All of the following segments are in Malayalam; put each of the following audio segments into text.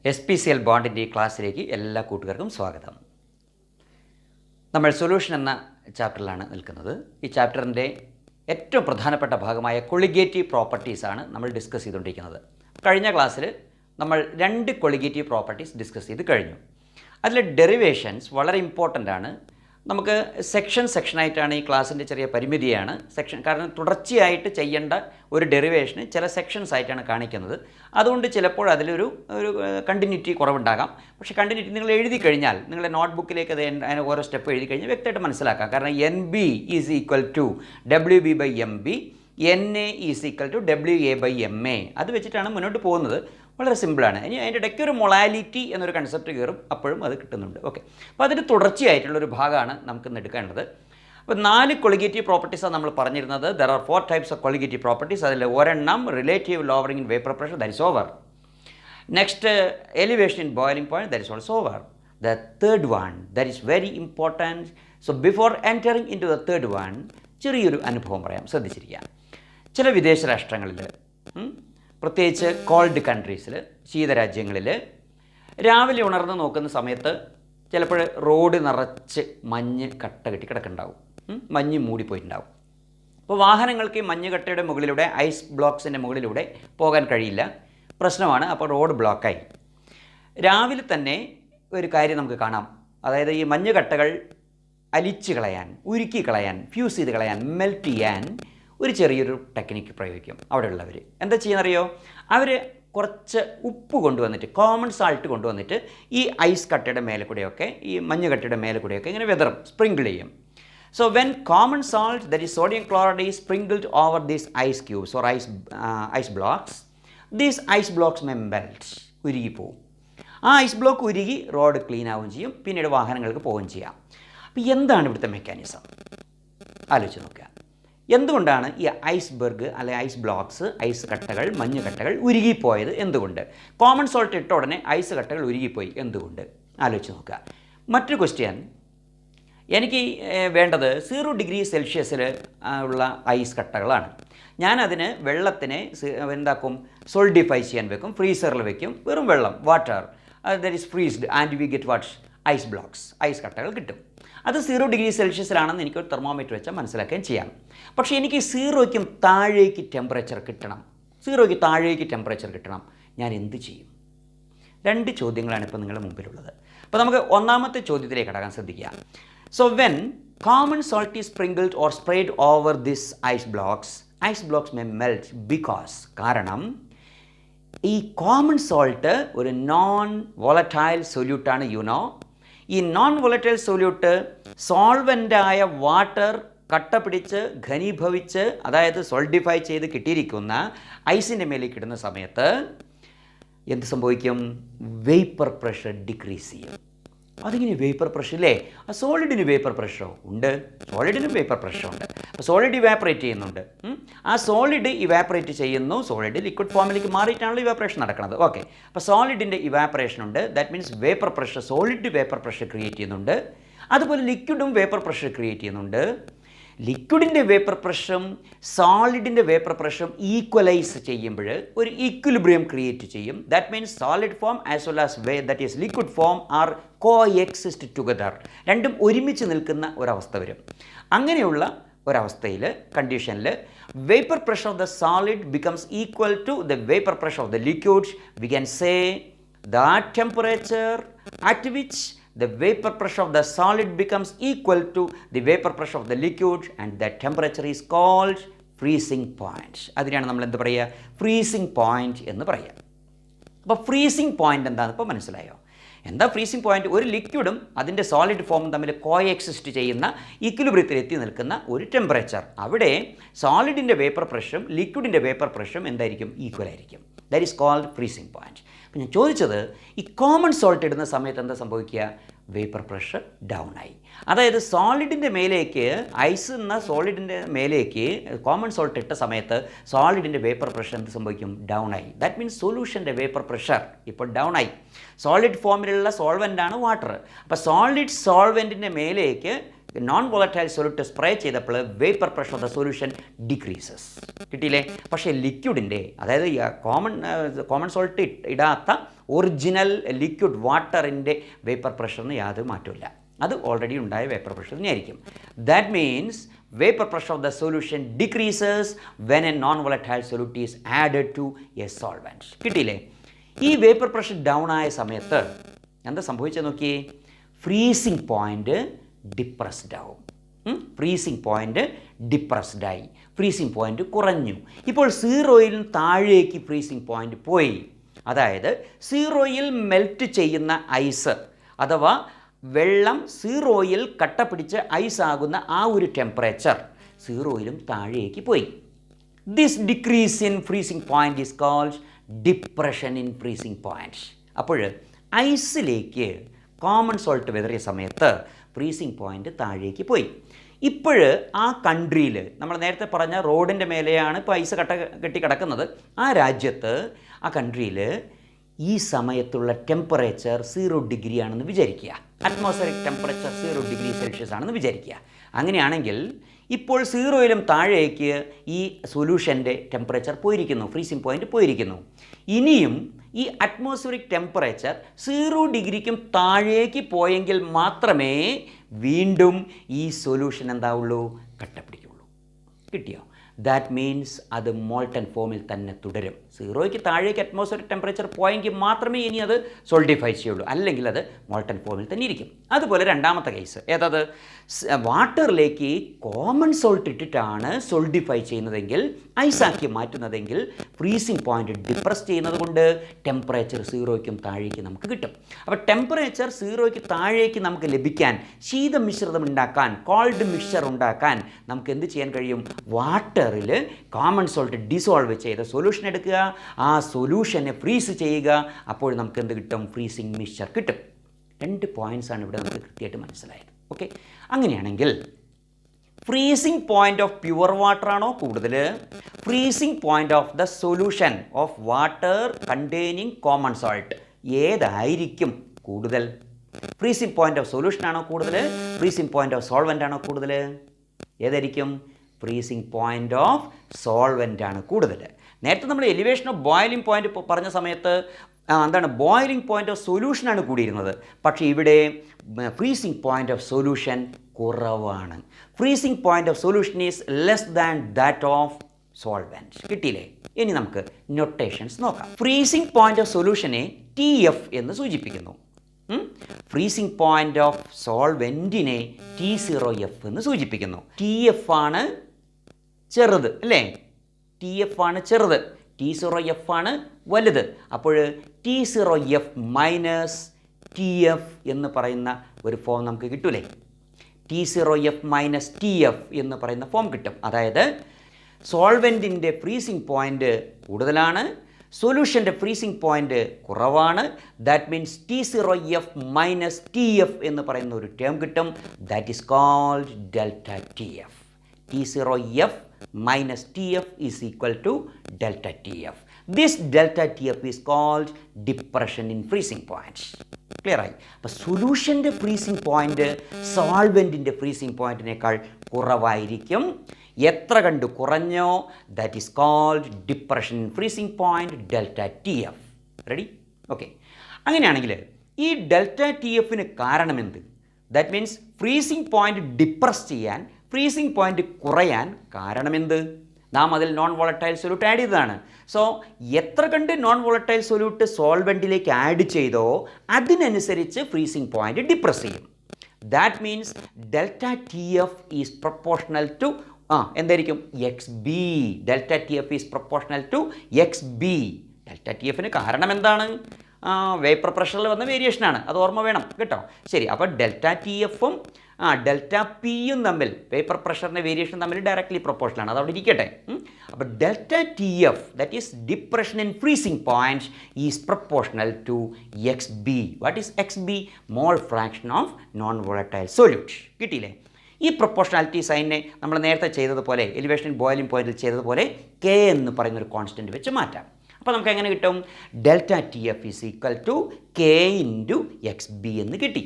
SPCL ബോണ്ടിൻ്റെ ഈ ക്ലാസ്സിലേക്ക് എല്ലാ കൂട്ടുകാർക്കും സ്വാഗതം. നമ്മൾ സൊല്യൂഷൻ എന്ന ചാപ്റ്ററിലാണ് നിൽക്കുന്നത്. ഈ ചാപ്റ്ററിൻ്റെ ഏറ്റവും പ്രധാനപ്പെട്ട ഭാഗമായ കൊളിഗേറ്റീവ് പ്രോപ്പർട്ടീസാണ് നമ്മൾ ഡിസ്കസ് ചെയ്തുകൊണ്ടിരിക്കുന്നത്. കഴിഞ്ഞ ക്ലാസ്സിൽ നമ്മൾ 2 കൊളിഗേറ്റീവ് പ്രോപ്പർട്ടീസ് ഡിസ്കസ് ചെയ്ത് കഴിഞ്ഞു. അതിലെ ഡെറിവേഷൻസ് വളരെ ഇമ്പോർട്ടൻ്റ് ആണ്. നമുക്ക് സെക്ഷനായിട്ടാണ് ഈ ക്ലാസ്സിൻ്റെ ചെറിയ പരിമിതിയാണ് കാരണം തുടർച്ചയായിട്ട് ചെയ്യേണ്ട ഒരു ഡെറിവേഷന് ചില സെക്ഷൻസ് ആയിട്ടാണ് കാണിക്കുന്നത്. അതുകൊണ്ട് ചിലപ്പോൾ അതിലൊരു കണ്ടിന്യൂറ്റി കുറവുണ്ടാകാം. പക്ഷേ കണ്ടിന്യൂറ്റി നിങ്ങൾ എഴുതി കഴിഞ്ഞാൽ നിങ്ങളുടെ നോട്ട്ബുക്കിലേക്ക് അതിന് ഓരോ സ്റ്റെപ്പ് എഴുതി കഴിഞ്ഞാൽ വ്യക്തമായിട്ട് മനസ്സിലാക്കാം. കാരണം NB is equal to WB/MB, NA is equal to WA/MA. അത് വെച്ചിട്ടാണ് മുന്നോട്ട് പോകുന്നത്. വളരെ സിമ്പിളാണ്. ഇനി അതിൻ്റെ ഇടയ്ക്ക് ഒരു മൊളാലിറ്റി എന്നൊരു കൺസെപ്റ്റ് കയറും, അപ്പോഴും അത് കിട്ടുന്നുണ്ട്. ഓക്കെ, അപ്പോൾ അതിന് തുടർച്ചയായിട്ടുള്ളൊരു ഭാഗമാണ് നമുക്കിന്ന് എടുക്കേണ്ടത്. അപ്പോൾ 4 കൊളിഗേറ്റീവ് പ്രോപ്പർട്ടീസാണ് നമ്മൾ പറഞ്ഞിരുന്നത്. There are 4 types of colligative properties. അതിൽ ഒരെണ്ണം relative lowering in vapour pressure, that is over. Next elevation in boiling point, that is also over. The third one that is very important. So before entering into the third one ചെറിയൊരു അനുഭവം പറയാം, ശ്രദ്ധിച്ചിരിക്കുക. ചില വിദേശ രാഷ്ട്രങ്ങളിൽ, പ്രത്യേകിച്ച് കോൾഡ് കൺട്രീസിൽ, ശീതരാജ്യങ്ങളിൽ രാവിലെ ഉണർന്ന് നോക്കുന്ന സമയത്ത് ചിലപ്പോൾ റോഡ് നിറച്ച് മഞ്ഞ് കട്ട കെട്ടി കിടക്കുന്നുണ്ടാവും, മഞ്ഞ് മൂടിപ്പോയിട്ടുണ്ടാവും. അപ്പോൾ വാഹനങ്ങൾക്ക് ഈ മഞ്ഞുകട്ടയുടെ മുകളിലൂടെ, ഐസ് ബ്ലോക്സിൻ്റെ മുകളിലൂടെ പോകാൻ കഴിയില്ല, പ്രശ്നമാണ്. അപ്പോൾ റോഡ് ബ്ലോക്കായി. രാവിലെ തന്നെ ഒരു കാര്യം നമുക്ക് കാണാം. അതായത് ഈ മഞ്ഞുകട്ടകൾ അലിച്ച് കളയാൻ, ഉരുക്കി കളയാൻ, ഫ്യൂസ് ചെയ്ത് കളയാൻ, മെൽറ്റ് ചെയ്യാൻ ഒരു ചെറിയൊരു ടെക്നിക്ക് പ്രയോഗിക്കും. അവിടെയുള്ളവർ എന്താ ചെയ്യുന്നറിയോ? അവർ കുറച്ച് ഉപ്പ് കൊണ്ടുവന്നിട്ട്, കോമൺ സാൾട്ട് കൊണ്ടുവന്നിട്ട് ഈ ഐസ് കട്ടയുടെ മേലെ കൂടെയൊക്കെ, ഈ മഞ്ഞുകട്ടയുടെ മേലെ കൂടെയൊക്കെ ഇങ്ങനെ വെതറും, സ്പ്രിങ്കിൾ ചെയ്യും. So when common salt, that is sodium chloride, is sprinkled over these ice cubes or ice blocks, these ice blocks may melt, ഉരുകിപ്പോവും. ആ ഐസ് ബ്ലോക്ക് ഉരുകി റോഡ് ക്ലീൻ ആവുകയും ചെയ്യും, പിന്നീട് വാഹനങ്ങൾക്ക് പോവുകയും ചെയ്യാം. അപ്പോൾ എന്താണ് ഇവിടുത്തെ മെക്കാനിസം? ആലോചിച്ച് നോക്കുക. എന്തുകൊണ്ടാണ് ഈ ഐസ്ബർഗ് അല്ലെ ഐസ് ബ്ലോക്സ്, ഐസ് കട്ടകൾ, മഞ്ഞുകട്ടകൾ ഉരുകിപ്പോയത്? എന്തുകൊണ്ട്? കോമൺ സോൾട്ട് ഇട്ട ഉടനെ ഐസ് കട്ടകൾ ഉരുകിപ്പോയി, എന്തുകൊണ്ട്? ആലോചിച്ച് നോക്കുക. മറ്റൊരു ക്വസ്റ്റ്യൻ, എനിക്ക് വേണ്ടത് 0 ഡിഗ്രി സെൽഷ്യസിൽ ഉള്ള ഐസ് കട്ടകളാണ്. ഞാനതിന് വെള്ളത്തിനെ എന്താക്കും? സോൾഡിഫൈ ചെയ്യാൻ വെക്കും, ഫ്രീസറിൽ വെക്കും. വെറും വെള്ളം, water, that is freezed and we get what? Ice blocks, ice കട്ടകൾ കിട്ടും. അത് 0 ഡിഗ്രി സെൽഷ്യസിലാണെന്ന് എനിക്കൊരു തെർമോമീറ്റർ വെച്ചാൽ മനസ്സിലാക്കുകയും ചെയ്യാം. പക്ഷേ എനിക്ക് 0ക്കും താഴേക്ക് ടെമ്പറേച്ചർ കിട്ടണം, 0ക്ക് താഴേക്ക് ടെമ്പറേച്ചർ കിട്ടണം. ഞാൻ എന്ത് ചെയ്യും? 2 ചോദ്യങ്ങളാണ് ഇപ്പോൾ നിങ്ങളുടെ മുമ്പിലുള്ളത്. അപ്പോൾ നമുക്ക് ഒന്നാമത്തെ ചോദ്യത്തിലേക്ക് കടക്കാൻ ശ്രദ്ധിക്കുക. So when common salt is sprinkled or spread over this ice blocks may melt because, കാരണം ഈ കോമൺ സോൾട്ട് ഒരു നോൺ വോളറ്റൈൽ സൊല്യൂട്ടാണ്. ഈ നോൺ വോളറ്റൈൽ സൊല്യൂട്ട് സോൾവൻ്റായ വാട്ടർ കട്ട പിടിച്ച് ഘനീഭവിച്ച്, അതായത് സോൾഡിഫൈ ചെയ്ത് കിട്ടിയിരിക്കുന്ന ഐസിൻ്റെ മേലേക്ക് ഇടുന്ന സമയത്ത് എന്ത് സംഭവിക്കും? വേപ്പർ പ്രഷർ ഡിക്രീസ് ചെയ്യും. അതിങ്ങനെ വേപ്പർ പ്രഷർ ഇല്ലേ? ആ സോളിഡിന് വേപ്പർ പ്രഷറോ ഉണ്ട്, സോളിഡിനും വേപ്പർ പ്രഷറുണ്ട്. അപ്പോൾ സോളിഡ് ഇവാപ്പറേറ്റ് ചെയ്യുന്നുണ്ട്. ആ സോളിഡ് ഇവാപ്പറേറ്റ് ചെയ്യുന്നു, സോളിഡ് ലിക്വിഡ് ഫോമിലേക്ക് മാറിയിട്ടാണല്ലോ ഇവാപ്പറേഷൻ നടക്കുന്നത്. ഓക്കെ, അപ്പോൾ സോളിഡിൻ്റെ ഇവാപ്പറേഷൻ ഉണ്ട്. That means vapour pressure, solid vapour pressure create ചെയ്യുന്നുണ്ട്. അതുപോലെ ലിക്വിഡും വേപ്പർ പ്രഷർ ക്രിയേറ്റ് ചെയ്യുന്നുണ്ട്. ലിക്വിഡിൻ്റെ വേപ്പർ പ്രഷറും സോളിഡിൻ്റെ വേപ്പർ പ്രഷറും ഈക്വലൈസ് ചെയ്യുമ്പോൾ ഒരു ഈക്വിലിബ്രിയം ക്രിയേറ്റ് ചെയ്യും. That means solid form as well as that is liquid form are co exist together. രണ്ടും ഒരുമിച്ച് നിൽക്കുന്ന ഒരവസ്ഥ വരും. അങ്ങനെയുള്ള ഒരവസ്ഥയിൽ, കണ്ടീഷനിൽ, vapour pressure of the solid becomes equal to the vapour pressure of the liquid. We can say that temperature at which the vapor pressure of the solid becomes equal to the vapor pressure of the liquid, and that temperature is called freezing point. അതിനാണ് നമ്മൾ എന്ത് പറയുക? ഫ്രീസിംഗ് പോയിന്റ് എന്ന് പറയുക. അപ്പോൾ ഫ്രീസിംഗ് പോയിന്റ് എന്താണെന്ന് ഇപ്പോൾ മനസ്സിലായോ? എന്താ ഫ്രീസിംഗ് പോയിന്റ്? ഒരു ലിക്വിഡും അതിൻ്റെ സോളിഡ് ഫോമും തമ്മിൽ കോഎക്സിസ്റ്റ് ചെയ്യുന്ന, ഈക്വിലിബ്രിയത്തിൽ എത്തി നിൽക്കുന്ന ഒരു ടെമ്പറേച്ചർ. അവിടെ സോളിഡിൻ്റെ വേപ്പർ പ്രഷറും ലിക്വിഡിൻ്റെ വേപ്പർ പ്രഷറും എന്തായിരിക്കും? ഈക്വൽ ആയിരിക്കും. That is called freezing point. അപ്പോൾ ഞാൻ ചോദിച്ചത്, ഈ കോമൺ സോൾട്ട് ഇടുന്ന സമയത്ത് എന്താ സംഭവിക്കുക? വേപ്പർ പ്രഷർ ഡൗൺ ആയി. അതായത് സോളിഡിൻ്റെ മേലേക്ക്, ഐസ് എന്ന സോളിഡിൻ്റെ മേലേക്ക് കോമൺ സോൾട്ട് ഇട്ട സമയത്ത് സോളിഡിൻ്റെ വേപ്പർ പ്രഷർ എന്ത് സംഭവിക്കും? ഡൗൺ ആയി. ദാറ്റ് മീൻസ് സൊല്യൂഷൻ്റെ വേപ്പർ പ്രഷർ ഇപ്പോൾ ഡൗൺ ആയി. സോളിഡ് ഫോമിലുള്ള സോൾവെൻ്റാണ് വാട്ടർ. അപ്പോൾ സോളിഡ് സോൾവെൻറ്റിൻ്റെ മേലേക്ക് നോൺ വോളറ്റൈൽ സൊല്യൂട്ട് സ്പ്രേ ചെയ്തപ്പോൾ vapour pressure of the solution decreases. കിട്ടിയില്ലേ? പക്ഷേ ലിക്വിഡിൻ്റെ, അതായത് കോമൺ സോൾട്ട് ഇടാത്ത ഒറിജിനൽ ലിക്വിഡ് വാട്ടറിൻ്റെ വേപ്പർ പ്രഷറിന് യാതൊരു മാറ്റമില്ല. അത് ഓൾറെഡി ഉണ്ടായ വേപ്പർ പ്രഷർ തന്നെയായിരിക്കും. That means vapour pressure of the solution decreases when a non volatile solute is added to a solvent. കിട്ടിയില്ലേ? ഈ വേപ്പർ പ്രഷർ ഡൗൺ ആയ സമയത്ത് എന്താ സംഭവിച്ചത് നോക്കിയേ. ഫ്രീസിങ് പോയിൻ്റ് ഡിപ്രസ്ഡ് ആവും. ഫ്രീസിങ് പോയിൻ്റ് ഡിപ്രസ്ഡായി, ഫ്രീസിങ് പോയിൻ്റ് കുറഞ്ഞു. ഇപ്പോൾ സീറോയിൽ താഴേക്ക് ഫ്രീസിങ് പോയിൻ്റ് പോയി. അതായത് സീറോയിൽ മെൽറ്റ് ചെയ്യുന്ന ഐസ് അഥവാ വെള്ളം സീറോയിൽ കട്ട പിടിച്ച് ഐസാകുന്ന ആ ഒരു ടെമ്പറേച്ചർ സീറോയിലും താഴേക്ക് പോയി. This decrease in freezing point is called depression in freezing point. അപ്പോൾ ഐസിലേക്ക് കോമൺ സോൾട്ട് വിതറിയ സമയത്ത് ഫ്രീസിങ് പോയിൻ്റ് താഴേക്ക് പോയി. ഇപ്പോൾ ആ കൺട്രിയിൽ നമ്മൾ നേരത്തെ പറഞ്ഞ റോഡിൻ്റെ മേലെയാണ് ഇപ്പോൾ ഐസ് കെട്ടി കിടക്കുന്നത്. ആ രാജ്യത്ത് ആ കൺട്രിയിൽ ഈ സമയത്തുള്ള ടെമ്പറേച്ചർ 0 ഡിഗ്രി ആണെന്ന് വിചാരിക്കുക. അറ്റ്മോസ്ഫിയറിക് ടെമ്പറേച്ചർ 0 ഡിഗ്രി സെൽഷ്യസ് ആണെന്ന് വിചാരിക്കുക. അങ്ങനെയാണെങ്കിൽ ഇപ്പോൾ സീറോയിലും താഴേക്ക് ഈ സൊല്യൂഷൻ്റെ ടെമ്പറേച്ചർ പോയിരിക്കുന്നു, ഫ്രീസിങ് പോയിൻ്റ് പോയിരിക്കുന്നു. ഇനിയും ഈ അറ്റ്മോസ്ഫിയറിക് ടെമ്പറേച്ചർ 0 ഡിഗ്രിക്കും താഴേക്ക് പോയെങ്കിൽ മാത്രമേ വീണ്ടും ഈ സൊല്യൂഷൻ എന്താവുള്ളൂ, കട്ടപ്പിടിക്കുള്ളൂ. കിട്ടിയോ? ദാറ്റ് മീൻസ് അത് മോൾട്ടൻ ഫോമിൽ തന്നെ തുടരും. സീറോയ്ക്ക് താഴേക്ക് അറ്റ്മോസ്ഫിയറിക് ടെമ്പറേച്ചർ പോയെങ്കിൽ മാത്രമേ ഇനി അത് സോൾഡിഫൈ ചെയ്യുള്ളൂ, അല്ലെങ്കിൽ അത് മോൾട്ടൻ ഫോമിൽ തന്നെ ഇരിക്കും. അതുപോലെ രണ്ടാമത്തെ കേസ് ഏതത്, വാട്ടറിലേക്ക് കോമൺ സോൾട്ട് ഇട്ടിട്ടാണ് സോൾഡിഫൈ ചെയ്യുന്നതെങ്കിൽ, ഐസാക്കി മാറ്റുന്നതെങ്കിൽ ഫ്രീസിങ് പോയിൻ്റ് ഡിപ്രസ് ചെയ്യുന്നത് കൊണ്ട് ടെമ്പറേച്ചർ സീറോയ്ക്കും താഴേക്ക് നമുക്ക് കിട്ടും. അപ്പോൾ ടെമ്പറേച്ചർ സീറോയ്ക്ക് താഴേക്ക് നമുക്ക് ലഭിക്കാൻ, ശീതമിശ്രിതം ഉണ്ടാക്കാൻ, കോൾഡ് മിക്സ്ചർ ഉണ്ടാക്കാൻ നമുക്ക് എന്ത് ചെയ്യാൻ കഴിയും? വാട്ടറിൽ കോമൺ സോൾട്ട് ഡിസോൾവ് ചെയ്ത സൊല്യൂഷൻ എടുക്കുക, ആ സൊല്യൂഷനെ ഫ്രീസ് ചെയ്യുക. അപ്പോൾ നമുക്ക് എന്ത് കിട്ടും? ഫ്രീസിങ് മിക്സ്ചർ കിട്ടും. 2 പോയിൻറ്റ്സാണ് ഇവിടെ നമുക്ക് കൃത്യമായിട്ട് മനസ്സിലായത്. ഓക്കെ, അങ്ങനെയാണെങ്കിൽ freezing point of pure water ആണോ കൂടുതൽ, freezing point of the solution of water containing common salt ഏതായിരിക്കും കൂടുതൽ? ഫ്രീസിങ് പോയിൻ്റ് ഓഫ് സൊല്യൂഷൻ ആണോ കൂടുതൽ, ഫ്രീസിങ് പോയിൻ്റ് ഓഫ് സോൾവെൻ്റ് ആണോ കൂടുതൽ? ഏതായിരിക്കും? ഫ്രീസിങ് പോയിൻ്റ് ഓഫ് സോൾവെൻ്റ് ആണ് കൂടുതൽ. നേരത്തെ നമ്മൾ എലിവേഷൻ ഓഫ് ബോയിലിംഗ് പോയിൻ്റ് പറഞ്ഞ സമയത്ത് എന്താണ്, ബോയിലിംഗ് പോയിൻ്റ് ഓഫ് സൊല്യൂഷനാണ് കൂടിയിരുന്നത്. പക്ഷേ ഇവിടെ ഫ്രീസിങ് പോയിൻ്റ് ഓഫ് സൊല്യൂഷൻ കുറവാണ്. Freezing point of solution is less than that of solvent. കിട്ടിയില്ലേ? ഇനി നമുക്ക് നൊട്ടേഷൻസ് നോക്കാം. ഫ്രീസിങ് പോയിൻ്റ് ഓഫ് സൊല്യൂഷനെ TF എന്ന് സൂചിപ്പിക്കുന്നു. ഫ്രീസിങ് പോയിൻ്റ് ഓഫ് സോൾവെൻറ്റിനെ T0F എന്ന് സൂചിപ്പിക്കുന്നു. TF ആണ് ചെറുത് അല്ലേ? TF ആണ് ചെറുത്, T0F ആണ് വലുത്. അപ്പോൾ T0F മൈനസ് TF എന്ന് പറയുന്ന ഒരു ഫോം നമുക്ക് കിട്ടൂലേ? T0F മൈനസ് TF എന്ന് പറയുന്ന ഫോം കിട്ടും. അതായത് സോൾവെൻറ്റിൻ്റെ ഫ്രീസിങ് പോയിൻ്റ് കൂടുതലാണ്, സൊല്യൂഷൻ്റെ ഫ്രീസിങ് പോയിൻ്റ് കുറവാണ്. That means T0F minus TF എന്ന് പറയുന്ന ഒരു ടേം കിട്ടും. That is called delta TF. T0F minus TF is equal to delta TF. This delta TF is called depression in freezing point. Clear ആയി? അപ്പോൾ സൊല്യൂഷൻ്റെ ഫ്രീസിംഗ് പോയിൻ്റ് സോൾവെൻറ്റിൻ്റെ ഫ്രീസിംഗ് പോയിൻറ്റിനേക്കാൾ കുറവായിരിക്കും. എത്ര കണ്ട് കുറഞ്ഞോ that is called depression in freezing point delta TF. Ready? Okay, അങ്ങനെയാണെങ്കിൽ ഈ ഡെൽറ്റ TFന് കാരണമെന്ത്? That means freezing point depress ചെയ്യാൻ, ഫ്രീസിംഗ് പോയിൻ്റ് കുറയാൻ കാരണമെന്ത്? നാം അതിൽ നോൺ വോളറ്റൈൽ സൊല്യൂട്ട് ആഡ് ചെയ്തതാണ്. സോ എത്ര കണ്ട് നോൺ വോളറ്റൈൽ സൊല്യൂട്ട് സോൾവെൻറ്റിലേക്ക് ആഡ് ചെയ്തോ അതിനനുസരിച്ച് ഫ്രീസിംഗ് പോയിൻ്റ് ഡിപ്രസ് ചെയ്യും. That means delta TF is proportional to എന്തായിരിക്കും? XB. Delta TF is proportional to XB. Delta TFന് കാരണം എന്താണ്? വേപ്പർ പ്രഷറിൽ വന്ന വേരിയേഷനാണ്, അത് ഓർമ്മ വേണം കേട്ടോ. ശരി, അപ്പോൾ ഡെൽറ്റ TFും ഡെൽറ്റ Pയും തമ്മിൽ, വേപ്പർ പ്രഷറിൻ്റെ വേരിയേഷൻ തമ്മിൽ ഡയറക്ട്ലി പ്രൊപ്പോർഷനാണ്, അത് അവിടെ ഇരിക്കട്ടെ. അപ്പോൾ delta TF that is depression in freezing point is proportional to XB. What is XB? Mole fraction of non volatile solute. കിട്ടിയില്ലേ? ഈ പ്രൊപ്പോർഷണാലിറ്റി സൈനെ നമ്മൾ നേരത്തെ ചെയ്തതുപോലെ, എലിവേഷൻ ബോയിലിംഗ് പോയിന്റിൽ ചെയ്തതുപോലെ K എന്ന് പറയുന്നൊരു കോൺസ്റ്റൻറ്റ് വെച്ച് മാറ്റാം. അപ്പോൾ നമുക്ക് എങ്ങനെ കിട്ടും? Delta TF is equal to K into XB എന്ന് കിട്ടി.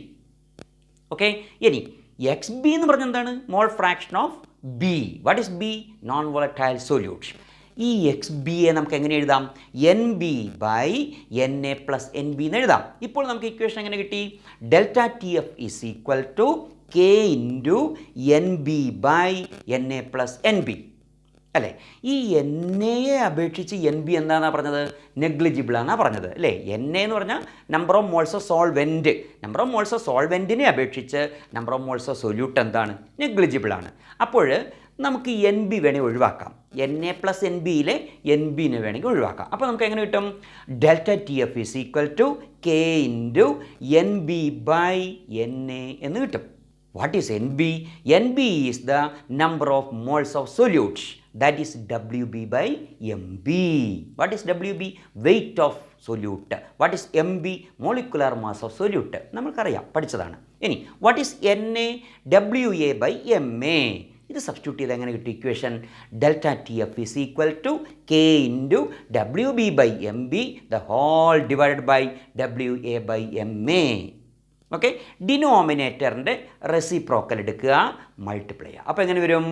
ഓക്കെ, ഇനി XB എന്ന് പറഞ്ഞാൽ എന്താണ്? Mole fraction of B. What is B? Non volatile solute. ഈ എക്സ് ബിയെ നമുക്ക് എങ്ങനെ എഴുതാം? N B by N A plus N B എന്ന് എഴുതാം. ഇപ്പോൾ നമുക്ക് ഇക്വേഷൻ എങ്ങനെ കിട്ടി? Delta T F is equal to K into N B by N A plus N B അല്ലേ? ഈ എൻ എയെ അപേക്ഷിച്ച് എൻ ബി എന്താണെന്നാണ് പറഞ്ഞത്? നെഗ്ലിജിബിൾ ആണെന്നാണ് പറഞ്ഞത് അല്ലേ? എൻ എ എന്ന് പറഞ്ഞാൽ number of moles of solvent. Number of moles of സോൾവെൻറ്റിനെ അപേക്ഷിച്ച് number of moles of solute എന്താണ്? നെഗ്ലിജിബിൾ ആണ്. അപ്പോൾ നമുക്ക് എൻ ബി വേണമെങ്കിൽ ഒഴിവാക്കാം. എൻ എ പ്ലസ് എൻ ബിയിലെ എൻ ബിനെ വേണമെങ്കിൽ ഒഴിവാക്കാം. അപ്പോൾ നമുക്ക് എങ്ങനെ കിട്ടും? Delta T F is equal to K into N B by N A എന്ന് കിട്ടും. What is N B? N B is the number of moles of solutes. That is WB by MB. What is WB? Weight of solute. What is MB? Molecular mass of solute. നമ്മൾക്കറിയാം, പഠിച്ചതാണ്. ഇനി what is NA? WA by MA. ഇത് സബ്സ്റ്റിറ്റ്യൂട്ട് ചെയ്ത് എങ്ങനെ കിട്ടും equation? Delta T F is equal to K into W B by M B the whole divided by W A by M A. Okay, ഡിനോമിനേറ്ററിൻ്റെ റെസിപ്രോക്കൽ എടുക്കുക, മൾട്ടിപ്ലൈ ചെയ്യുക. അപ്പോൾ എങ്ങനെ വരും?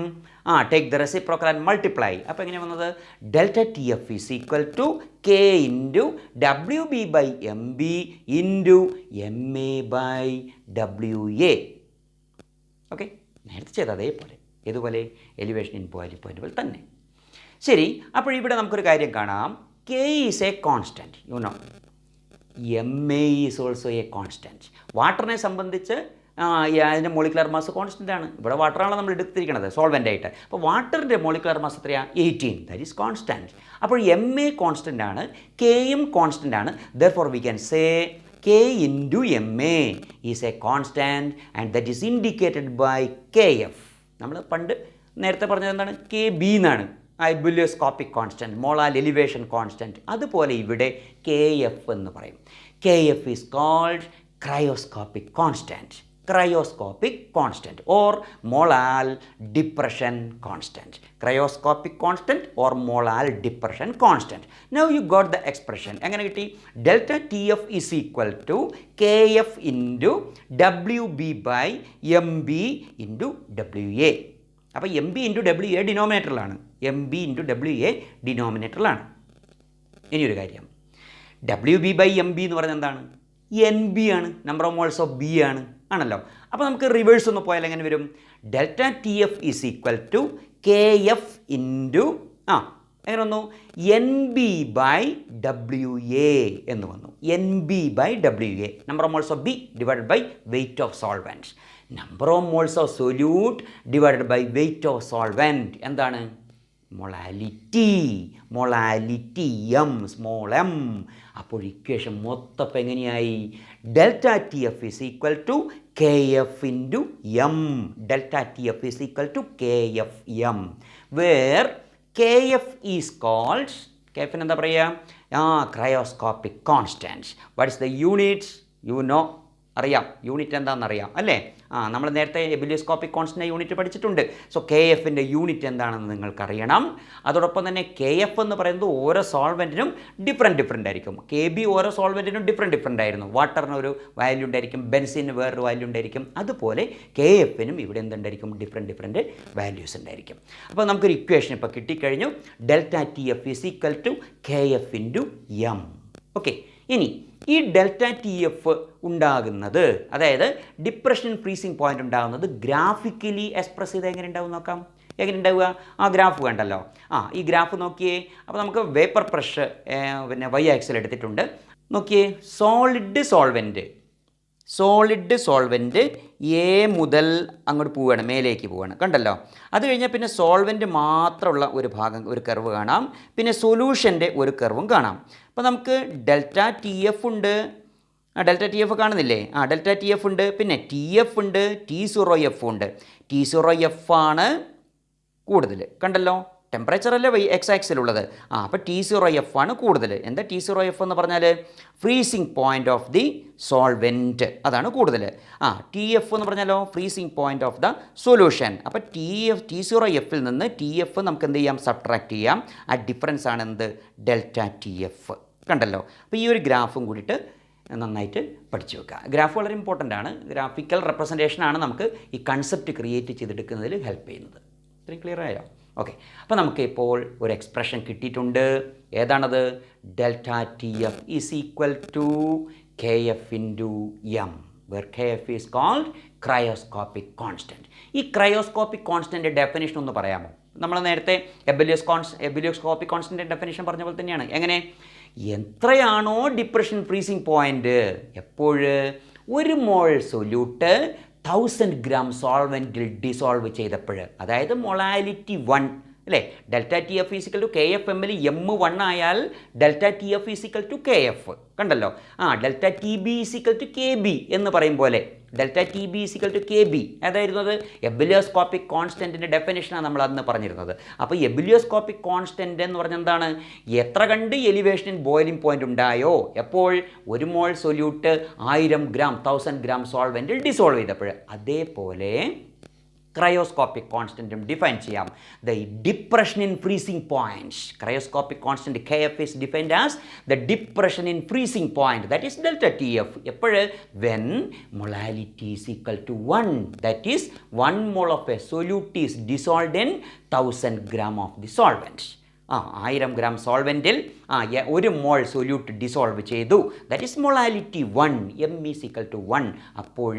Take the reciprocal and multiply. അപ്പോൾ എങ്ങനെയാണ് വന്നത്? Delta T F is equal to K into W B by M B into M A by W A. Okay, നേരത്തെ ചെയ്ത അതേപോലെ, ഇതുപോലെ എലിവേഷൻ ഇൻ പോയിൻറ്റ് പോലെ തന്നെ. ശരി, അപ്പോൾ ഇവിടെ നമുക്കൊരു കാര്യം കാണാം. K is a constant, you know. M A is also a constant. വാട്ടറിനെ സംബന്ധിച്ച് അതിൻ്റെ മോളിക്കുലർ മാസ് കോൺസ്റ്റൻ്റ് ആണ്. ഇവിടെ വാട്ടറാണല്ലോ നമ്മൾ എടുത്തിരിക്കുന്നത് സോൾവെൻ്റ് ആയിട്ട്. അപ്പോൾ വാട്ടറിൻ്റെ മോളിക്കുലർ മാസ് എത്രയാണ്? 18. That is constant. അപ്പോൾ എം എ കോൺസ്റ്റൻ്റ് ആണ്, കെയും കോൺസ്റ്റൻ്റ് ആണ്. Therefore we can say K into M A is a constant and that is indicated by K F. നമ്മൾ പണ്ട് നേരത്തെ പറഞ്ഞത് എന്താണ്? കെ ബി എന്നാണ്, ebullioscopic constant, molar elevation constant. അതുപോലെ ഇവിടെ കെ എഫ് എന്ന് പറയും. K F is called cryoscopic constant, cryoscopic constant or molar depression constant. Cryoscopic constant or molar depression constant. Now you got the expression. എങ്ങനെ കിട്ടി? Delta TF is equal to KF into WB by MB into WA. അപ്പോൾ MB into WA ഡിനോമിനേറ്ററിലാണ്, MB into WA ഡിനോമിനേറ്ററിലാണ്. ഇനിയൊരു കാര്യം, WB by MB എന്ന് പറഞ്ഞാൽ എന്താണ്? NB ആണ്, number of moles of B ആണല്ലോ. അപ്പോൾ നമുക്ക് റിവേഴ്സ് ഒന്ന് പോയാൽ എങ്ങനെ വരും? Delta T F is equal to K F into എങ്ങനെ വന്നു? N B by W A എന്ന് വന്നു. N B by W A, number of moles of B divided by weight of solvent. Number of moles of solute divided by weight of solvent എന്താണ്? Molality. Molality M, small M. അപ്പോൾ ഇക്വേഷൻ മൊത്തം എങ്ങനെയായി? Delta T F is equal to K F into M. Delta T F is equal to K F M, where K F is called, K എഫിന് എന്താ പറയുക? Cryoscopic constant. What is the units? You know, അറിയാം, യൂണിറ്റ് എന്താണെന്നറിയാം അല്ലേ? നമ്മൾ നേരത്തെ ബിലിയോസ്കോപ്പിക് കോൺസ്റ്റൻ്റ് യൂണിറ്റ് പഠിച്ചിട്ടുണ്ട്. സോ കെ എഫിൻ്റെ യൂണിറ്റ് എന്താണെന്ന് നിങ്ങൾക്കറിയണം. അതോടൊപ്പം തന്നെ കെ എഫ് എന്ന് പറയുന്നത് ഓരോ സോൾവെൻറ്റിനും ഡിഫറെൻ്റ് ആയിരിക്കും. കെ ബി ഓരോ സോൾവെൻറ്റിനും ഡിഫറെൻ്റ് ആയിരുന്നു. വാട്ടറിന് ഒരു വാല്യൂ ഉണ്ടായിരിക്കും, ബെൻസിന് വേറൊരു വാല്യൂ ഉണ്ടായിരിക്കും. അതുപോലെ കെ എഫിനും ഇവിടെ എന്തുണ്ടായിരിക്കും? ഡിഫറെൻറ്റ് വാല്യൂസ് ഉണ്ടായിരിക്കും. അപ്പോൾ നമുക്കൊരു ഇക്വേഷൻ ഇപ്പോൾ കിട്ടിക്കഴിഞ്ഞു. Delta T F is equal to K F into M. Okay, ഇനി ഈ ഡെൽറ്റ ടി എഫ് ഉണ്ടാകുന്നത്, അതായത് ഡിപ്രഷൻ ഫ്രീസിങ് പോയിൻ്റ് ഉണ്ടാകുന്നത് ഗ്രാഫിക്കലി എക്സ്പ്രസ് ചെയ്ത് എങ്ങനെ ഉണ്ടാവും നോക്കാം. എങ്ങനെ ഉണ്ടാവുക? ഗ്രാഫ് വേണ്ടല്ലോ. ഈ ഗ്രാഫ് നോക്കിയേ. അപ്പോൾ നമുക്ക് വേപ്പർ പ്രഷർ പിന്നെ വൈ ആക്സിൽ എടുത്തിട്ടുണ്ട്. നോക്കിയേ, സോളിഡ് സോൾവെൻറ്റ് എ മുതൽ അങ്ങോട്ട് പോവുകയാണ്, മേലേക്ക് പോവുകയാണ്, കണ്ടല്ലോ. അത് കഴിഞ്ഞാൽ പിന്നെ സോൾവെൻറ്റ് മാത്രമുള്ള ഒരു ഭാഗം, ഒരു കർവ് കാണാം. പിന്നെ സൊല്യൂഷൻ്റെ ഒരു കർവും കാണാം. അപ്പോൾ നമുക്ക് ഡെൽറ്റ ടി എഫ് ഉണ്ട്. ഡെൽറ്റ ടി എഫ് കാണുന്നില്ലേ? ഡെൽറ്റ ടി എഫ് ഉണ്ട്. പിന്നെ ടി എഫ് ഉണ്ട്, T0F ഉണ്ട്. T0F ആണ് കൂടുതൽ, കണ്ടല്ലോ. ടെമ്പറേച്ചർ അല്ലേ എക്സ് ആക്സിലുള്ളത്. അപ്പോൾ T0F ആണ് കൂടുതൽ. എന്താ T0F എന്ന് പറഞ്ഞാൽ? Freezing point of the solvent, അതാണ് കൂടുതൽ. TF എന്ന് പറഞ്ഞാലോ? Freezing point of the solution. അപ്പോൾ T0Fൽ നിന്ന് TF നമുക്ക് എന്ത് ചെയ്യാം? സബ്ട്രാക്ട് ചെയ്യാം. ആ ഡിഫറൻസ് ആണ് എന്ത്? ഡെൽറ്റ TF, കണ്ടല്ലോ. അപ്പോൾ ഈ ഒരു ഗ്രാഫും കൂടിയിട്ട് നന്നായിട്ട് പഠിച്ചു വെക്കുക. ഗ്രാഫ് വളരെ ഇമ്പോർട്ടൻ്റ് ആണ്. ഗ്രാഫിക്കൽ റെപ്രസെൻറ്റേഷനാണ് നമുക്ക് ഈ കൺസെപ്റ്റ് ക്രിയേറ്റ് ചെയ്തെടുക്കുന്നതിൽ ഹെൽപ്പ് ചെയ്യുന്നത്. ഇത്രയും ക്ലിയർ ആയോ? ഓക്കെ, അപ്പോൾ നമുക്ക് ഇപ്പോൾ ഒരു എക്സ്പ്രഷൻ കിട്ടിയിട്ടുണ്ട്. ഏതാണത്? Delta T F is equal to K F into M, where Kf is called cryoscopic constant. ഈ ക്രയോസ്കോപ്പിക് കോൺസ്റ്റൻ്റ് ഡെഫിനിഷൻ ഒന്ന് പറയാമോ? നമ്മൾ നേരത്തെ എബിലിയോസ്കോപ്പിക് കോൺസ്റ്റൻ്റ് ഡെഫിനിഷൻ പറഞ്ഞ പോലെ തന്നെയാണ്. എങ്ങനെ? എത്രയാണോ ഡിപ്രഷൻ ഫ്രീസിങ് പോയിൻ്റ്, എപ്പോഴ് ഒരു മോൾ സൊല്യൂട്ട് 1000 ഗ്രാം സോൾവെൻറ്റിൽ ഡിസോൾവ് ചെയ്തപ്പോൾ, അതായത് മൊളാലിറ്റി 1 അല്ലേ, delta T F is equal to K F എമ്മിൽ എം 1 ആയാൽ delta T F is equal to K F കണ്ടല്ലോ. Delta T B is equal to K B എന്ന് പറയും പോലെ delta T B is equal to K B അതായിരുന്നത് എബിലിയോസ്കോപ്പിക് കോൺസ്റ്റൻറ്റിൻ്റെ ഡെഫിനേഷനാണ് നമ്മൾ അന്ന് പറഞ്ഞിരുന്നത്. അപ്പോൾ എബിലിയോസ്കോപ്പിക് കോൺസ്റ്റൻറ്റ് എന്ന് പറഞ്ഞാൽ എന്താണ്? എത്ര കണ്ട് എലിവേഷൻ ബോയിലിംഗ് പോയിൻ്റ് ഉണ്ടായോ, എപ്പോൾ ഒരു മോൾ സൊല്യൂട്ട് 1000 ഗ്രാം 1000 ഗ്രാം സോൾവെൻറ്റിൽ ഡിസോൾവ് ചെയ്തപ്പോൾ. അതേപോലെ ക്രയോസ്കോപ്പിക് കോൺസ്റ്റൻറ്റും ഡിഫൈൻ ചെയ്യാം. The depression in freezing point, cryoscopic constant K F is defined as the depression in freezing point, that is delta T F. എപ്പോഴ്? When molality is equal to 1, that is 1 mole of a solute is dissolved in 1000 gram of the solvent. 1000 gram സോൾവെൻറ്റിൽ ഒരു മോൾ സൊല്യൂട്ട് ഡിസോൾവ് ചെയ്തു, that is molality 1, M is equal to 1. അപ്പോൾ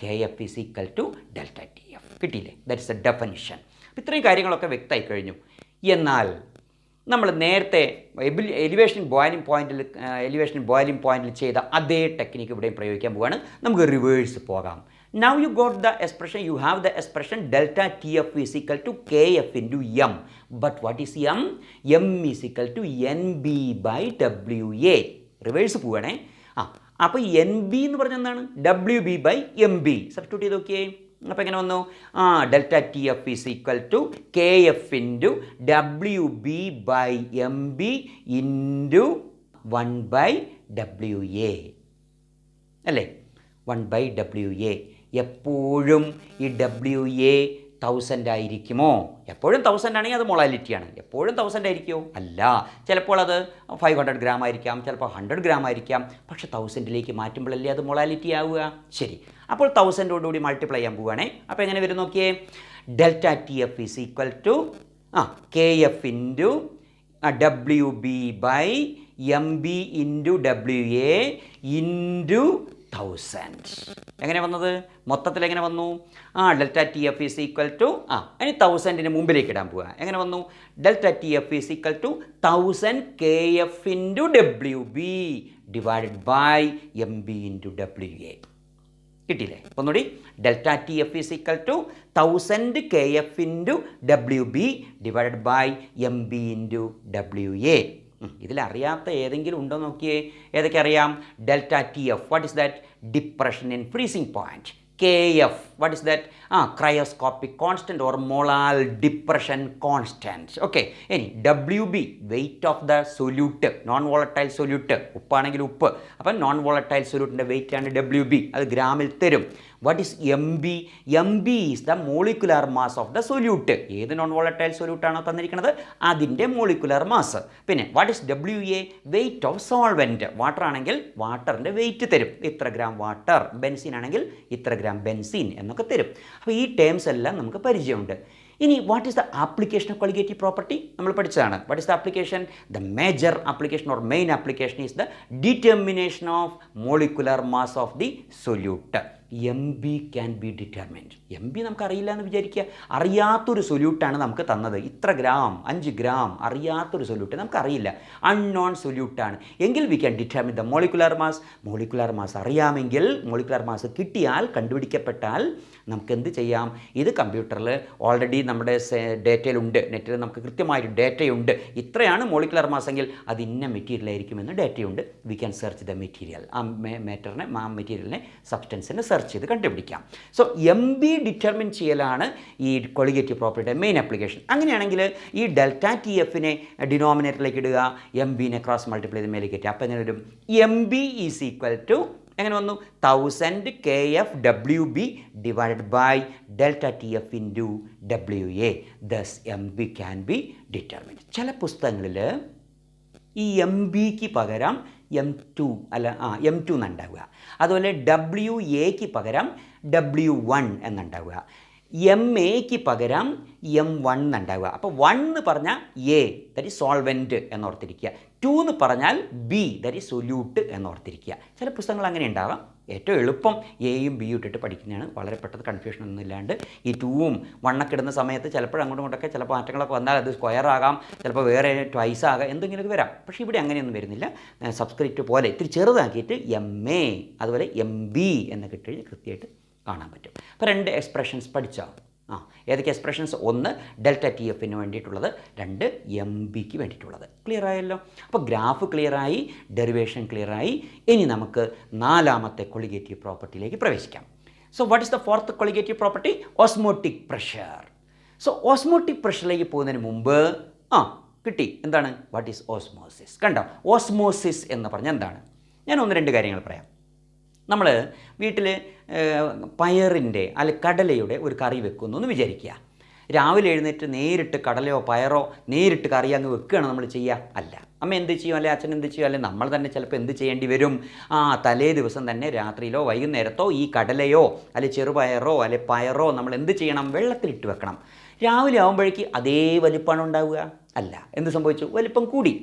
K F is equal to delta T F. കിട്ടിയില്ലേ? That is a definition. അപ്പോൾ ഇത്രയും കാര്യങ്ങളൊക്കെ വ്യക്തമായി കഴിഞ്ഞു. എന്നാൽ നമ്മൾ നേരത്തെ എലിവേഷൻ ബോയിലിംഗ് പോയിന്റിൽ ചെയ്ത അതേ ടെക്നിക്ക് ഇവിടെയും പ്രയോഗിക്കാൻ പോവുകയാണ്. നമുക്ക് റിവേഴ്സ് പോകാം. Now you got the expression, you have the expression delta TF is equal to KF into M. But what is M? M is equal to NB by WA. Reverse പോവുകയാണേ. അപ്പോൾ NB എന്ന് പറഞ്ഞാൽ എന്താണ്? WB by MB. സബ്സ്റ്റിറ്റ്യൂട്ട് ചെയ്ത് നോക്കിയേ. അപ്പോൾ എങ്ങനെ വന്നു? Delta T F is equal to K F into W B by M B into 1 by W A അല്ലേ? 1 ബൈ ഡബ്ല്യു എ. എപ്പോഴും ഈ ഡബ്ല്യു എ 1000 ആയിരിക്കുമോ? എപ്പോഴും 1000 ആണെങ്കിൽ അത് മൊളാലിറ്റിയാണ്. എപ്പോഴും 1000 ആയിരിക്കുമോ? അല്ല. ചിലപ്പോൾ അത് 500 ഗ്രാം ആയിരിക്കാം, ചിലപ്പോൾ 100 ഗ്രാം ആയിരിക്കാം. പക്ഷേ 1000ലേക്ക് മാറ്റുമ്പോഴല്ലേ അത് മൊളാലിറ്റി ആവുക. ശരി, അപ്പോൾ 1000ഓടുകൂടി മൾട്ടിപ്ലൈ ചെയ്യാൻ പോവുകയാണേ. അപ്പോൾ എങ്ങനെ വരും നോക്കിയേ? Delta T F is equal to K F into W B by M B into W A into 1000. എങ്ങനെ വന്നത്? മൊത്തത്തിൽ എങ്ങനെ വന്നു? Delta T F is equal to ഇനി 1000ന് മുമ്പിലേക്ക് ഇടാൻ പോവുക. എങ്ങനെ വന്നു? Delta T F is equal to 1000 K F into W B divided by M B into W A. കിട്ടിയില്ലേ? ഒന്നുകൂടി. Delta T F is equal to 1000 K F into W B divided by M B into W A. ഇതിലറിയാത്ത ഏതെങ്കിലും ഉണ്ടോ നോക്കിയേ. ഏതൊക്കെ അറിയാം? Delta T F, what is that? Depression in freezing point. K F, what is that? Cryoscopic constant or molal depression constant. Okay. ഇനി W B, weight of the solute, non volatile solute. ഉപ്പാണെങ്കിൽ ഉപ്പ്. അപ്പം നോൺ വോളറ്റൈൽ സൊല്യൂട്ടിൻ്റെ വെയ്റ്റ് ആണ് ഡബ്ല്യു ബി. അത് ഗ്രാമിൽ തരും. What is M B? M B is the molecular mass of the solute. ഏത് നോൺ വോളറ്റൈൽ സൊല്യൂട്ടാണോ തന്നിരിക്കുന്നത് അതിൻ്റെ മോളിക്കുലർ മാസ്. പിന്നെ what is W A? Weight of solvent. Water ആണെങ്കിൽ വാട്ടറിൻ്റെ വെയ്റ്റ് തരും. ഇത്ര ഗ്രാം വാട്ടർ. ബെൻസീൻ ആണെങ്കിൽ ഇത്ര ഗ്രാം ബെൻസീൻ എന്നൊക്കെ തരും. അപ്പോൾ ഈ ടേംസ് എല്ലാം നമുക്ക് പരിചയമുണ്ട്. ഇനി what is the application of colligative property? നമ്മൾ പഠിച്ചതാണ്. What is the application? The major application or main application is the determination of molecular mass of the solute. M B can be determined. M B നമുക്ക് അറിയില്ല എന്ന് വിചാരിക്കുക. അറിയാത്തൊരു സൊല്യൂട്ടാണ് നമുക്ക് തന്നത്. ഇത്ര ഗ്രാം, 5 ഗ്രാം, അറിയാത്തൊരു സൊല്യൂട്ട് നമുക്കറിയില്ല, അൺനോൺ സൊല്യൂട്ടാണ്. എങ്കിൽ we can determine the molecular mass. Molecular mass അറിയാമെങ്കിൽ, മോളിക്കുലർ മാസ് കിട്ടിയാൽ, കണ്ടുപിടിക്കപ്പെട്ടാൽ നമുക്ക് എന്ത് ചെയ്യാം? ഇത് കമ്പ്യൂട്ടറിൽ ഓൾറെഡി നമ്മുടെ ഡേറ്റയിലുണ്ട്. നെറ്റിൽ നമുക്ക് കൃത്യമായൊരു ഡേറ്റയുണ്ട്. ഇത്രയാണ് മോളിക്കുലർ മാസ് എങ്കിൽ അത് ഇന്ന മെറ്റീരിയൽ ആയിരിക്കുമെന്ന് ഡേറ്റയുണ്ട്. We can search the material. ആ മെറ്റീരിയലിനെ, സബ്സ്റ്റൻസിനെ സെർച്ച് ചെയ്ത് കണ്ടുപിടിക്കാം. സോ എം ബി ഡിറ്റർമിൻ ചെയ്യലാണ് ഈ കൊളിഗേറ്റീവ് പ്രോപ്പർട്ടിയുടെ മെയിൻ ആപ്ലിക്കേഷൻ. അങ്ങനെയാണെങ്കിൽ ഈ ഡെൽറ്റ ടി എഫിനെ ഡിനോമിനേറ്ററിലേക്ക് ഇടുക, എം ബിനെ ക്രോസ് മൾട്ടിപ്ലൈ ചെയ്ത് മേലേക്ക് കയറ്റുക. അപ്പോൾ എങ്ങനെ വരും? M B is equal to എങ്ങനെ വന്നു? 1000 K F W B divided by delta T F into W A. Thus M B can be determined. ചില പുസ്തകങ്ങളിൽ ഈ എം ബിക്ക് പകരം M2 എന്നുണ്ടാവുക. അതുപോലെ ഡബ്ല്യു എക്ക് പകരം W1 എന്നുണ്ടാവുക. എം എക്ക് പകരം M1 ഉണ്ടാവുക. അപ്പോൾ 1 എന്ന് പറഞ്ഞാൽ എ, ദാറ്റ് ഈസ് സോൾവെൻറ്റ് എന്നോർത്തിരിക്കുക. 2 എന്ന് പറഞ്ഞാൽ ബി, ദാറ്റ് ഈസ് സൊല്യൂട്ട് എന്നോർത്തിരിക്കുക. ചില പുസ്തകങ്ങൾ അങ്ങനെ ഉണ്ടാവാം. ഏറ്റവും എളുപ്പം എയും ബിയും ഇട്ടിട്ട് പഠിക്കുന്നതാണ്. വളരെ പെട്ടെന്ന് കൺഫ്യൂഷൻ ഒന്നും ഇല്ലാണ്ട് ഈ 2ഉം 1 ഇടുന്ന സമയത്ത് ചിലപ്പോൾ അങ്ങോട്ടും ഇങ്ങോട്ടൊക്കെ ചിലപ്പോൾ മാറ്റങ്ങളൊക്കെ വന്നാൽ അത് സ്ക്വയർ ആകാം, ചിലപ്പോൾ വേറെ ട്വൈസ് ആകാം, എന്തെങ്കിലുമൊക്കെ വരാം. പക്ഷേ ഇവിടെ അങ്ങനെയൊന്നും വരുന്നില്ല. സബ്സ്ക്രിപ്റ്റ് പോലെ ഇത്തിരി ചെറുതാക്കിയിട്ട് MA അതുപോലെ MB എന്ന് കിട്ടി കൃത്യമായിട്ട് കാണാൻ പറ്റും. അപ്പോൾ 2 എക്സ്പ്രഷൻസ് പഠിച്ചാൽ ഏതൊക്കെ എക്സ്പ്രഷൻസ്? 1 ഡെൽറ്റ TFന് വേണ്ടിയിട്ടുള്ളത്, 2 MBക്ക് വേണ്ടിയിട്ടുള്ളത്. ക്ലിയർ ആയല്ലോ? അപ്പോൾ ഗ്രാഫ് ക്ലിയറായി, ഡെറിവേഷൻ ക്ലിയറായി. ഇനി നമുക്ക് 4ാമത്തെ കൊളിഗേറ്റീവ് പ്രോപ്പർട്ടിയിലേക്ക് പ്രവേശിക്കാം. So what is the 4th colligative property? Osmotic pressure. So osmotic പ്രഷറിലേക്ക് പോകുന്നതിന് മുമ്പ് കിട്ടി എന്താണ്? What is osmosis? കണ്ടോ, ഓസ്മോസിസ് എന്ന് പറഞ്ഞാൽ എന്താണ്? ഞാൻ 1-2 കാര്യങ്ങൾ പറയാം. നമ്മൾ വീട്ടിൽ പയറിൻ്റെ അല്ലെങ്കിൽ കടലയുടെ ഒരു കറി വെക്കുന്നു എന്ന് വിചാരിക്കുക. രാവിലെ എഴുന്നേറ്റ് നേരിട്ട് കടലയോ പയറോ നേരിട്ട് കറി അങ്ങ് വെക്കുകയാണ് നമ്മൾ ചെയ്യുക? അല്ല. അമ്മ എന്ത് ചെയ്യും, അല്ലെങ്കിൽ അച്ഛൻ എന്ത് ചെയ്യും, അല്ലെങ്കിൽ നമ്മൾ തന്നെ ചിലപ്പോൾ എന്ത് ചെയ്യേണ്ടി വരും? തലേ ദിവസം തന്നെ രാത്രിയിലോ വൈകുന്നേരത്തോ ഈ കടലയോ അല്ലെങ്കിൽ ചെറുപയറോ അല്ലെങ്കിൽ പയറോ നമ്മൾ എന്ത് ചെയ്യണം? വെള്ളത്തിലിട്ട് വെക്കണം. രാവിലെ ആകുമ്പോഴേക്ക് അതേ വലിപ്പമാണ് ഉണ്ടാവുക? അല്ല. എന്ത് സംഭവിച്ചു? വലിപ്പം കൂടി.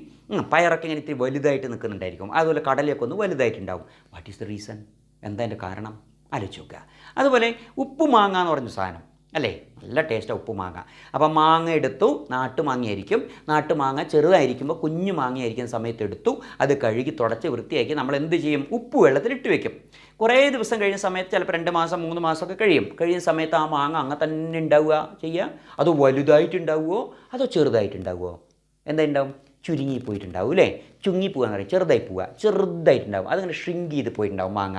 പയറൊക്കെ ഇങ്ങനെ ഇത്തിരി വലുതായിട്ട് നിൽക്കുന്നുണ്ടായിരിക്കും, അതുപോലെ കടലയൊക്കെ ഒന്ന് വലുതായിട്ടുണ്ടാവും. What is the reason? എന്താ അതിൻ്റെ കാരണം? ആലോചിച്ച് നോക്കുക. അതുപോലെ ഉപ്പുമാങ്ങ എന്ന് പറഞ്ഞ സാധനം അല്ലേ, നല്ല ടേസ്റ്റാണ് ഉപ്പുമാങ്ങ. അപ്പം മാങ്ങ എടുത്തു, നാട്ടുമാങ്ങയായിരിക്കും. നാട്ടുമാങ്ങ ചെറുതായിരിക്കുമ്പോൾ കുഞ്ഞു മാങ്ങയായിരിക്കുന്ന സമയത്ത് എടുത്തു, അത് കഴുകി തുടച്ച് വൃത്തിയാക്കി നമ്മൾ എന്ത് ചെയ്യും? ഉപ്പ് വെള്ളത്തിലിട്ട് വെക്കും. കുറേ ദിവസം കഴിയുന്ന സമയത്ത് ചിലപ്പോൾ 2 മാസം 3 മാസമൊക്കെ കഴിയുന്ന സമയത്ത് ആ മാങ്ങ അങ്ങ് തന്നെ ഉണ്ടാവുക ചെയ്യുക? അത് വലുതായിട്ടുണ്ടാവുമോ അതോ ചെറുതായിട്ടുണ്ടാവുമോ? എന്താ ഉണ്ടാവും? ചുരുങ്ങിപ്പോയിട്ടുണ്ടാവും അല്ലേ? ചുങ്ങിപ്പോവുക എന്ന് പറയും, ചെറുതായി പോവുക, ചെറുതായിട്ടുണ്ടാവും, അതങ്ങനെ ഷ്രിങ്ക് ചെയ്ത് പോയിട്ടുണ്ടാവും മാങ്ങ.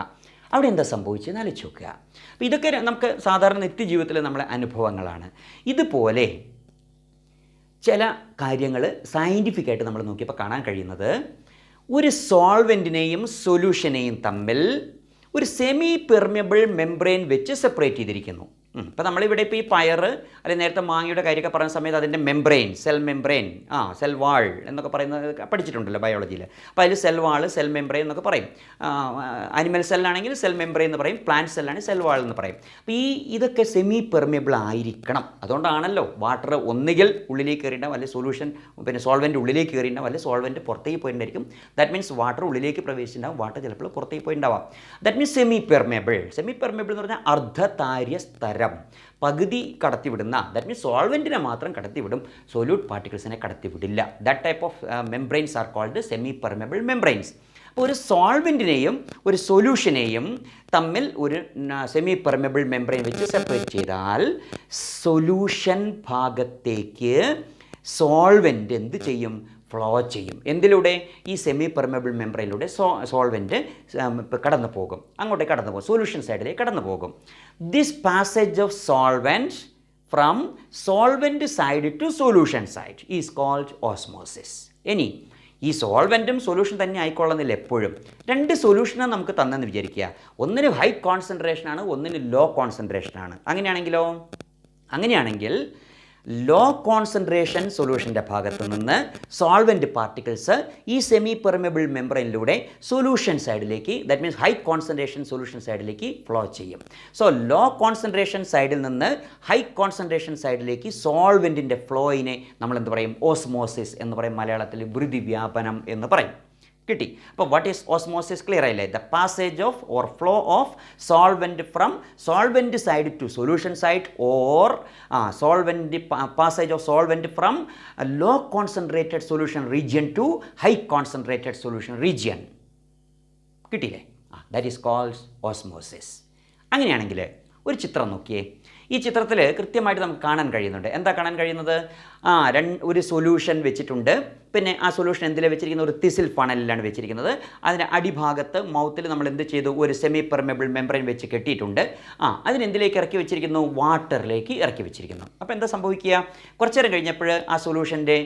അവിടെ എന്താ സംഭവിച്ചതെന്ന് ആലോചിച്ച് നോക്കുക. അപ്പോൾ ഇതൊക്കെ നമുക്ക് സാധാരണ നിത്യജീവിതത്തിലെ നമ്മളെ അനുഭവങ്ങളാണ്. ഇതുപോലെ ചില കാര്യങ്ങൾ സയൻറ്റിഫിക്കായിട്ട് നമ്മൾ നോക്കിയപ്പോൾ കാണാൻ കഴിയുന്നത്, ഒരു സോൾവെൻറ്റിനെയും സൊല്യൂഷനെയും തമ്മിൽ ഒരു സെമി പെർമിയബിൾ മെംബ്രെയിൻ വെച്ച് സെപ്പറേറ്റ് ചെയ്തിരിക്കുന്നു. ഇപ്പോൾ നമ്മളിവിടെ ഇപ്പോൾ ഈ പയർ അല്ലെങ്കിൽ നേരത്തെ മാങ്ങയുടെ കാര്യമൊക്കെ പറയുന്ന സമയത്ത് അതിൻ്റെ membrane, cell membrane, cell wall എന്നൊക്കെ പറയുന്നത് പഠിച്ചിട്ടുണ്ടല്ലോ ബയോളജിയിൽ. അപ്പോൾ അതിൽ സെൽ വാൾ, സെൽ മെംബ്രെയിൻ എന്നൊക്കെ പറയും. അനിമൽ സെല്ലാണെങ്കിൽ സെൽ മെംബ്രെയിൻ എന്ന് പറയും, പ്ലാന്റ് സെല്ലാണെങ്കിൽ സെൽ വാൾ എന്ന് പറയും. അപ്പോൾ ഇതൊക്കെ സെമി പെർമിയബിൾ ആയിരിക്കണം. അതുകൊണ്ടാണല്ലോ വാട്ടർ ഒന്നുകിൽ ഉള്ളിലേക്ക് കയറിയിട്ടുണ്ടാവും, അല്ലെങ്കിൽ സൊല്യൂഷൻ സോൾവെൻറ്റ് ഉള്ളിലേക്ക് കയറിയിട്ടുണ്ടാവും, അല്ലെങ്കിൽ സോൾവെൻറ്റ് പുറത്തേക്ക് പോയിട്ടുണ്ടായിരിക്കും. ദാറ്റ് മീൻസ് വാട്ടർ ഉള്ളിലേക്ക് പ്രവേശിച്ചിട്ടുണ്ടാവും, വാട്ടർ ചിലപ്പോൾ പുറത്തേക്ക് പോയിട്ടുണ്ടാവാം. That means semi permeable. Semi permeable എന്ന് പറഞ്ഞാൽ അർദ്ധതാര്യ സ്തരം, പകുതി കടത്തിവിടുന്ന. ദാറ്റ് മീൻസ് സോൾവെൻറ്റിനെ മാത്രം കടത്തിവിടും, സൊല്യൂട്ട് പാർട്ടിക്കിൾസിനെ കടത്തിവിടില്ല. That type of membranes are called semi permeable membranes. അപ്പോൾ ഒരു സോൾവെൻറ്റിനെയും ഒരു സൊല്യൂഷനെയും തമ്മിൽ ഒരു സെമി പെർമിയബിൾ മെംബ്രെയിൻ വെച്ച് സെപ്പറേറ്റ് ചെയ്താൽ സൊല്യൂഷൻ ഭാഗത്തേക്ക് സോൾവെൻറ്റ് എന്ത് ചെയ്യും? ഫ്ലോ ചെയ്യും. എന്തിലൂടെ? ഈ സെമി പെർമിയബിൾ മെംബ്രെയിനിലൂടെ സോൾവെൻറ്റ് കടന്നു പോകും, അങ്ങോട്ടേക്ക് കടന്നു പോകും, സൊല്യൂഷൻ സൈഡിലേക്ക് കടന്നു പോകും. This passage of solvent from solvent side to solution side is called osmosis. ഇനി ഈ സോൾവെൻറ്റും സൊല്യൂഷൻ തന്നെ ആയിക്കൊള്ളുന്നില്ല എപ്പോഴും. 2 സൊല്യൂഷനാണ് നമുക്ക് തന്നെന്ന് വിചാരിക്കുക. ഒന്നിന് ഹൈ കോൺസെൻട്രേഷനാണ്, ഒന്നിന് ലോ കോൺസെൻട്രേഷനാണ്. അങ്ങനെയാണെങ്കിൽ ലോ കോൺസെൻട്രേഷൻ സൊല്യൂഷൻ്റെ ഭാഗത്തു നിന്ന് സോൾവെൻറ്റ് പാർട്ടിക്കിൾസ് ഈ സെമി പെർമിയബിൾ മെംബ്രെയിനിലൂടെ സൊല്യൂഷൻ സൈഡിലേക്ക്, that means high concentration solution സൈഡിലേക്ക് ഫ്ലോ ചെയ്യും. സോ ലോ കോൺസെൻട്രേഷൻ സൈഡിൽ നിന്ന് ഹൈ കോൺസെൻട്രേഷൻ സൈഡിലേക്ക് സോൾവെൻറ്റിൻ്റെ ഫ്ലോയിനെ നമ്മൾ എന്ത് പറയും? ഓസ്മോസിസ് എന്ന് പറയും. മലയാളത്തിൽ വൃതിവ്യാപനം എന്ന് പറയും. കിട്ടി? അപ്പോൾ വാട്ട് ഈസ് ഓസ്മോസിസ്? ക്ലിയർ ആയില്ലേ? The passage of or flow of solvent from solvent side to solution side, or passage of solvent from low concentrated solution region to high concentrated solution region. കിട്ടിയില്ലേ? That is called osmosis. അങ്ങനെയാണെങ്കിൽ ഒരു ചിത്രം നോക്കിയേ. ഈ ചിത്രത്തിൽ കൃത്യമായിട്ട് നമുക്ക് കാണാൻ കഴിയുന്നുണ്ട്. എന്താ കാണാൻ കഴിയുന്നത്? ഒരു സൊല്യൂഷൻ വെച്ചിട്ടുണ്ട്. പിന്നെ ആ സൊല്യൂഷൻ എന്തിലാണ് വെച്ചിരിക്കുന്നത്? ഒരു തിസിൽ ഫണലിലാണ് വെച്ചിരിക്കുന്നത്. അതിൻ്റെ അടിഭാഗത്ത് മൗത്തിൽ നമ്മൾ എന്ത് ചെയ്തു? ഒരു സെമി പെർമിയബിൾ മെംബ്രെയിൻ വെച്ച് കെട്ടിയിട്ടുണ്ട്. അതിനെന്തിലേക്ക് ഇറക്കി വെച്ചിരിക്കുന്നു? വാട്ടറിലേക്ക് ഇറക്കി വെച്ചിരിക്കുന്നു. അപ്പോൾ എന്താ സംഭവിക്കുക? കുറച്ചു നേരം കഴിഞ്ഞപ്പോൾ ആ സൊല്യൂഷൻ്റെ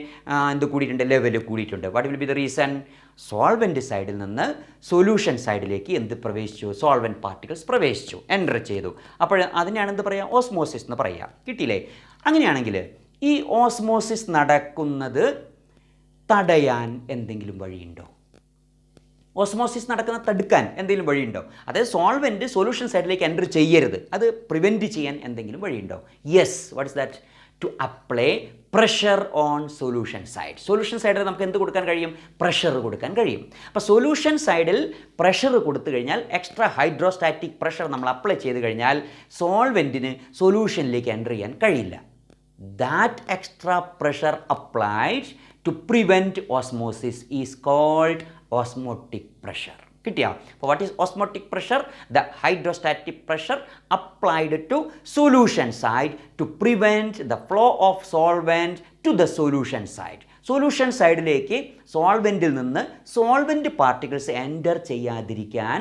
എന്ത് കൂടിയിട്ടുണ്ട്? ലെവൽ കൂടിയിട്ടുണ്ട്. What will be the reason? Solvent സൈഡിൽ നിന്ന് സൊല്യൂഷൻ സൈഡിലേക്ക് എന്ത് പ്രവേശിച്ചു? സോൾവെൻറ്റ് പാർട്ടിക്കിൾസ് പ്രവേശിച്ചു, എൻ്റർ ചെയ്തു. അപ്പോൾ അതിനെയാണ് എന്ത് പറയുക? ഓസ്മോസിസ് എന്ന് പറയുക. കിട്ടിയില്ലേ? അങ്ങനെയാണെങ്കിൽ ഈ ഓസ്മോസിസ് നടക്കുന്നത് തടയാൻ എന്തെങ്കിലും വഴിയുണ്ടോ? ഓസ്മോസിസ് നടക്കുന്ന തടുക്കാൻ എന്തെങ്കിലും വഴിയുണ്ടോ? അതായത് സോൾവെൻറ്റ് സൊല്യൂഷൻ സൈഡിലേക്ക് എൻ്റർ ചെയ്യരുത്, അത് പ്രിവെൻറ്റ് ചെയ്യാൻ എന്തെങ്കിലും വഴിയുണ്ടോ? Yes. What is that? To apply pressure on solution side. Solution സൈഡിൽ നമുക്ക് എന്ത് കൊടുക്കാൻ കഴിയും? പ്രഷർ കൊടുക്കാൻ കഴിയും. അപ്പോൾ സൊല്യൂഷൻ സൈഡിൽ പ്രഷർ കൊടുത്തു കഴിഞ്ഞാൽ, എക്സ്ട്രാ ഹൈഡ്രോസ്റ്റാറ്റിക് പ്രഷർ നമ്മൾ അപ്ലൈ ചെയ്ത് കഴിഞ്ഞാൽ സോൾവെൻറ്റിന് സൊല്യൂഷനിലേക്ക് എൻ്റർ ചെയ്യാൻ കഴിയില്ല. That extra pressure applied to prevent osmosis is called osmotic pressure. കിട്ടിയോ? അപ്പോൾ what is osmotic pressure? The hydrostatic pressure applied to solution side to prevent the flow of solvent to the solution side. Solution സൈഡിലേക്ക് സോൾവെൻറ്റിൽ നിന്ന് സോൾവെൻറ്റ് പാർട്ടിക്കിൾസ് എൻ്റർ ചെയ്യാതിരിക്കാൻ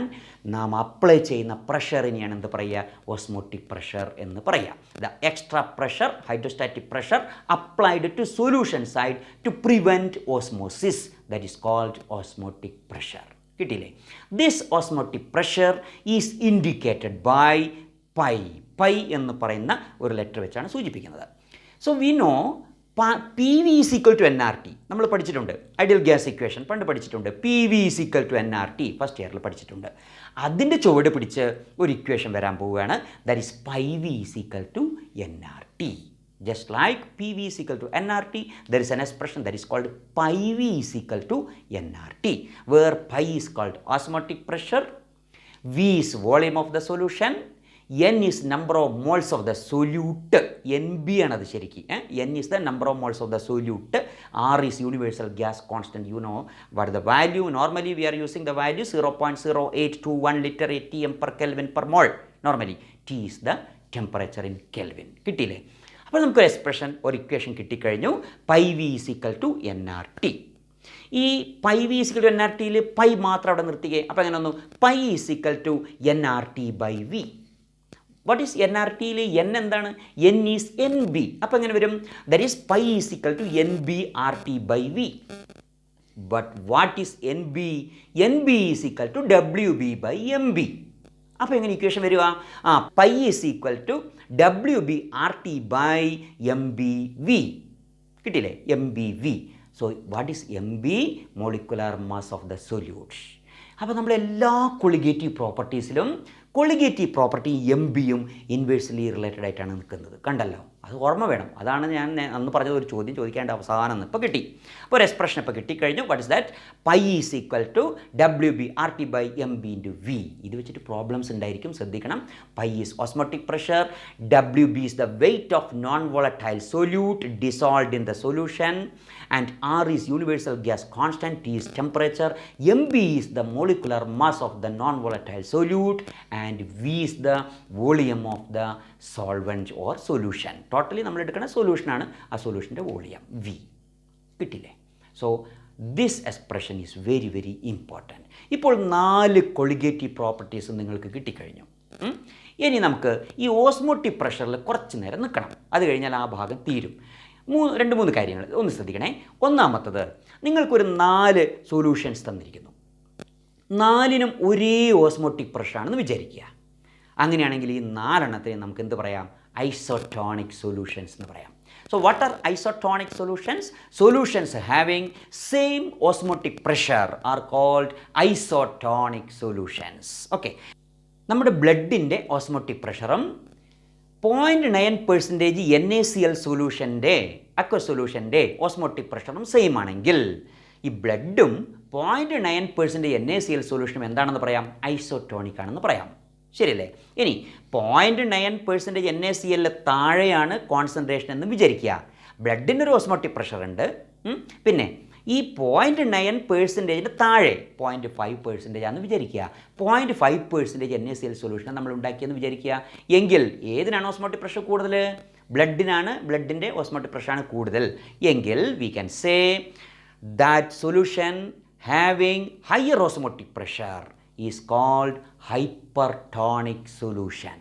നാം അപ്ലൈ ചെയ്യുന്ന പ്രഷറിനെയാണ് എന്ത് പറയുക? ഓസ്മോട്ടിക് പ്രഷർ എന്ന് പറയുക. The extra pressure, hydrostatic pressure applied to solution side to prevent osmosis, that is called osmotic pressure. കിട്ടിയില്ലേ? This osmotic pressure is indicated by pi. Pi എന്ന് പറയുന്ന ഒരു ലെറ്റർ വെച്ചാണ് സൂചിപ്പിക്കുന്നത്. So we know P V is equal to NRT. നമ്മൾ പഠിച്ചിട്ടുണ്ട്, ഐഡിയൽ ഗ്യാസ് ഇക്വേഷൻ പണ്ട് പഠിച്ചിട്ടുണ്ട്. P V is equal to NRT first ഇയറിൽ പഠിച്ചിട്ടുണ്ട്. അതിൻ്റെ ചുവട് പിടിച്ച് ഒരു ഇക്വേഷൻ വരാൻ പോവുകയാണ്. That is pi V is equal to NRT. Just like PV is equal to NRT, there is an expression that is called pi V is equal to NRT, where pi is called osmotic pressure, V is volume of the solution, N is number of moles of the solute, NB another sheriki. N is the number of moles of the solute, R is universal gas constant. You know what the value, normally we are using the value 0.0821 liter atm per Kelvin per mole. Normally T is the temperature in Kelvin. കിട്ടിയില്ലേ? അപ്പോൾ നമുക്കൊരു എക്സ്പ്രഷൻ, ഒരു ഇക്വേഷൻ കിട്ടിക്കഴിഞ്ഞു. Pi V is equal to NRT. ഈ pi V is equal to NRTയിൽ പൈ മാത്രം അവിടെ നിർത്തിക്കേ. അപ്പോൾ അങ്ങനെ ഒന്ന് pi is equal to NRT by V. What is NRTയിൽ N എന്താണ്? N is NB. അപ്പോൾ എങ്ങനെ വരും? That is pi is equal to NBRT by V. But what is NB? NB is equal to WB by MB. അപ്പോൾ എങ്ങനെ ഇക്വേഷൻ വരിക? Pi is equal to WBRT by MBV. കിട്ടിയില്ലേ? MBV. So what is MB? Molecular mass of the solute. അപ്പോൾ നമ്മൾ എല്ലാ കൊളിഗേറ്റീവ് പ്രോപ്പർട്ടീസിലും കൊളിഗേറ്റീവ് പ്രോപ്പർട്ടി MBയും ഇൻവേഴ്സ്ലി റിലേറ്റഡ് ആയിട്ടാണ് നിൽക്കുന്നത്. കണ്ടല്ലോ? അത് ഓർമ്മ വേണം. അതാണ് ഞാൻ അന്ന് പറഞ്ഞത്, ഒരു ചോദ്യം ചോദിക്കേണ്ട അവസാനം ഇപ്പോൾ കിട്ടി. അപ്പോൾ ഒരു എക്സ്പ്രഷൻ ഇപ്പോൾ കിട്ടിക്കഴിഞ്ഞു. What is that? Pi is equal to WBRT by MB into V. ഇത് വെച്ചിട്ട് പ്രോബ്ലംസ് ഉണ്ടായിരിക്കും, ശ്രദ്ധിക്കണം. Pi is osmotic pressure, WB is the weight of non volatile solute dissolved in the solution, and R is universal gas constant, T is temperature, MB is the molecular mass of the non volatile solute, and V is the volume of the solvent or solution. Totally നമ്മൾ എടുക്കുന്ന സൊല്യൂഷനാണ്, ആ സൊല്യൂഷൻ്റെ വോളിയം V. കിട്ടില്ലേ? So this expression is very very important. ഇപ്പോൾ 4 കൊളിഗേറ്റീവ് പ്രോപ്പർട്ടീസ് നിങ്ങൾക്ക് കിട്ടിക്കഴിഞ്ഞു. ഇനി നമുക്ക് ഈ ഓസ്മോട്ടിക് പ്രഷറിൽ കുറച്ച് നേരം നിൽക്കണം. അത് കഴിഞ്ഞാൽ ആ ഭാഗം തീരും. 2-3 കാര്യങ്ങൾ ഒന്ന് ശ്രദ്ധിക്കണേ. ഒന്നാമത്തത്, നിങ്ങൾക്കൊരു 4 സൊല്യൂഷൻസ് തന്നിരിക്കുന്നു. 4നും ഒരേ ഓസ്മോട്ടിക് പ്രഷറാണെന്ന് വിചാരിക്കുക. അങ്ങനെയാണെങ്കിൽ ഈ 4 എണ്ണത്തിന് നമുക്ക് എന്ത് പറയാം? ഐസോട്ടോണിക് സൊല്യൂഷൻസ് എന്ന് പറയാം. So what are isotonic solutions? Solutions having same osmotic pressure are called isotonic solutions. Okay. നമ്മുടെ ബ്ലഡിൻ്റെ ഓസ്മോട്ടിക് പ്രഷറും 0.9% NaCl സൊല്യൂഷൻ്റെ അക്വ സൊല്യൂഷൻ്റെ ഓസ്മോട്ടിക് പ്രഷറും സെയിം ആണെങ്കിൽ ഈ ബ്ലഡും 0.9% NaCl സൊല്യൂഷനും എന്താണെന്ന് പറയാം? ഐസോട്ടോണിക് ആണെന്ന് പറയാം. ശരിയല്ലേ? ഇനി 0.9% NaCl താഴെയാണ് കോൺസെൻട്രേഷൻ എന്ന് വിചാരിക്കുക. ബ്ലഡിൻ്റെ ഒരു ഓസ്മോട്ടിക് പ്രഷർ ഉണ്ട്. പിന്നെ ഈ 0.9% താഴെ 0.5% ആണെന്ന് വിചാരിക്കുക. 0.5% NaCl സൊല്യൂഷൻ നമ്മൾ ഉണ്ടാക്കിയെന്ന് വിചാരിക്കുക. എങ്കിൽ ഏതിനാണ് ഓസ്മോട്ടിക് പ്രഷർ കൂടുതൽ? ബ്ലഡിനാണ്. ബ്ലഡിൻ്റെ ഓസ്മോട്ടിക് പ്രഷറാണ് കൂടുതൽ എങ്കിൽ we can say that solution having higher osmotic pressure is called hypertonic solution.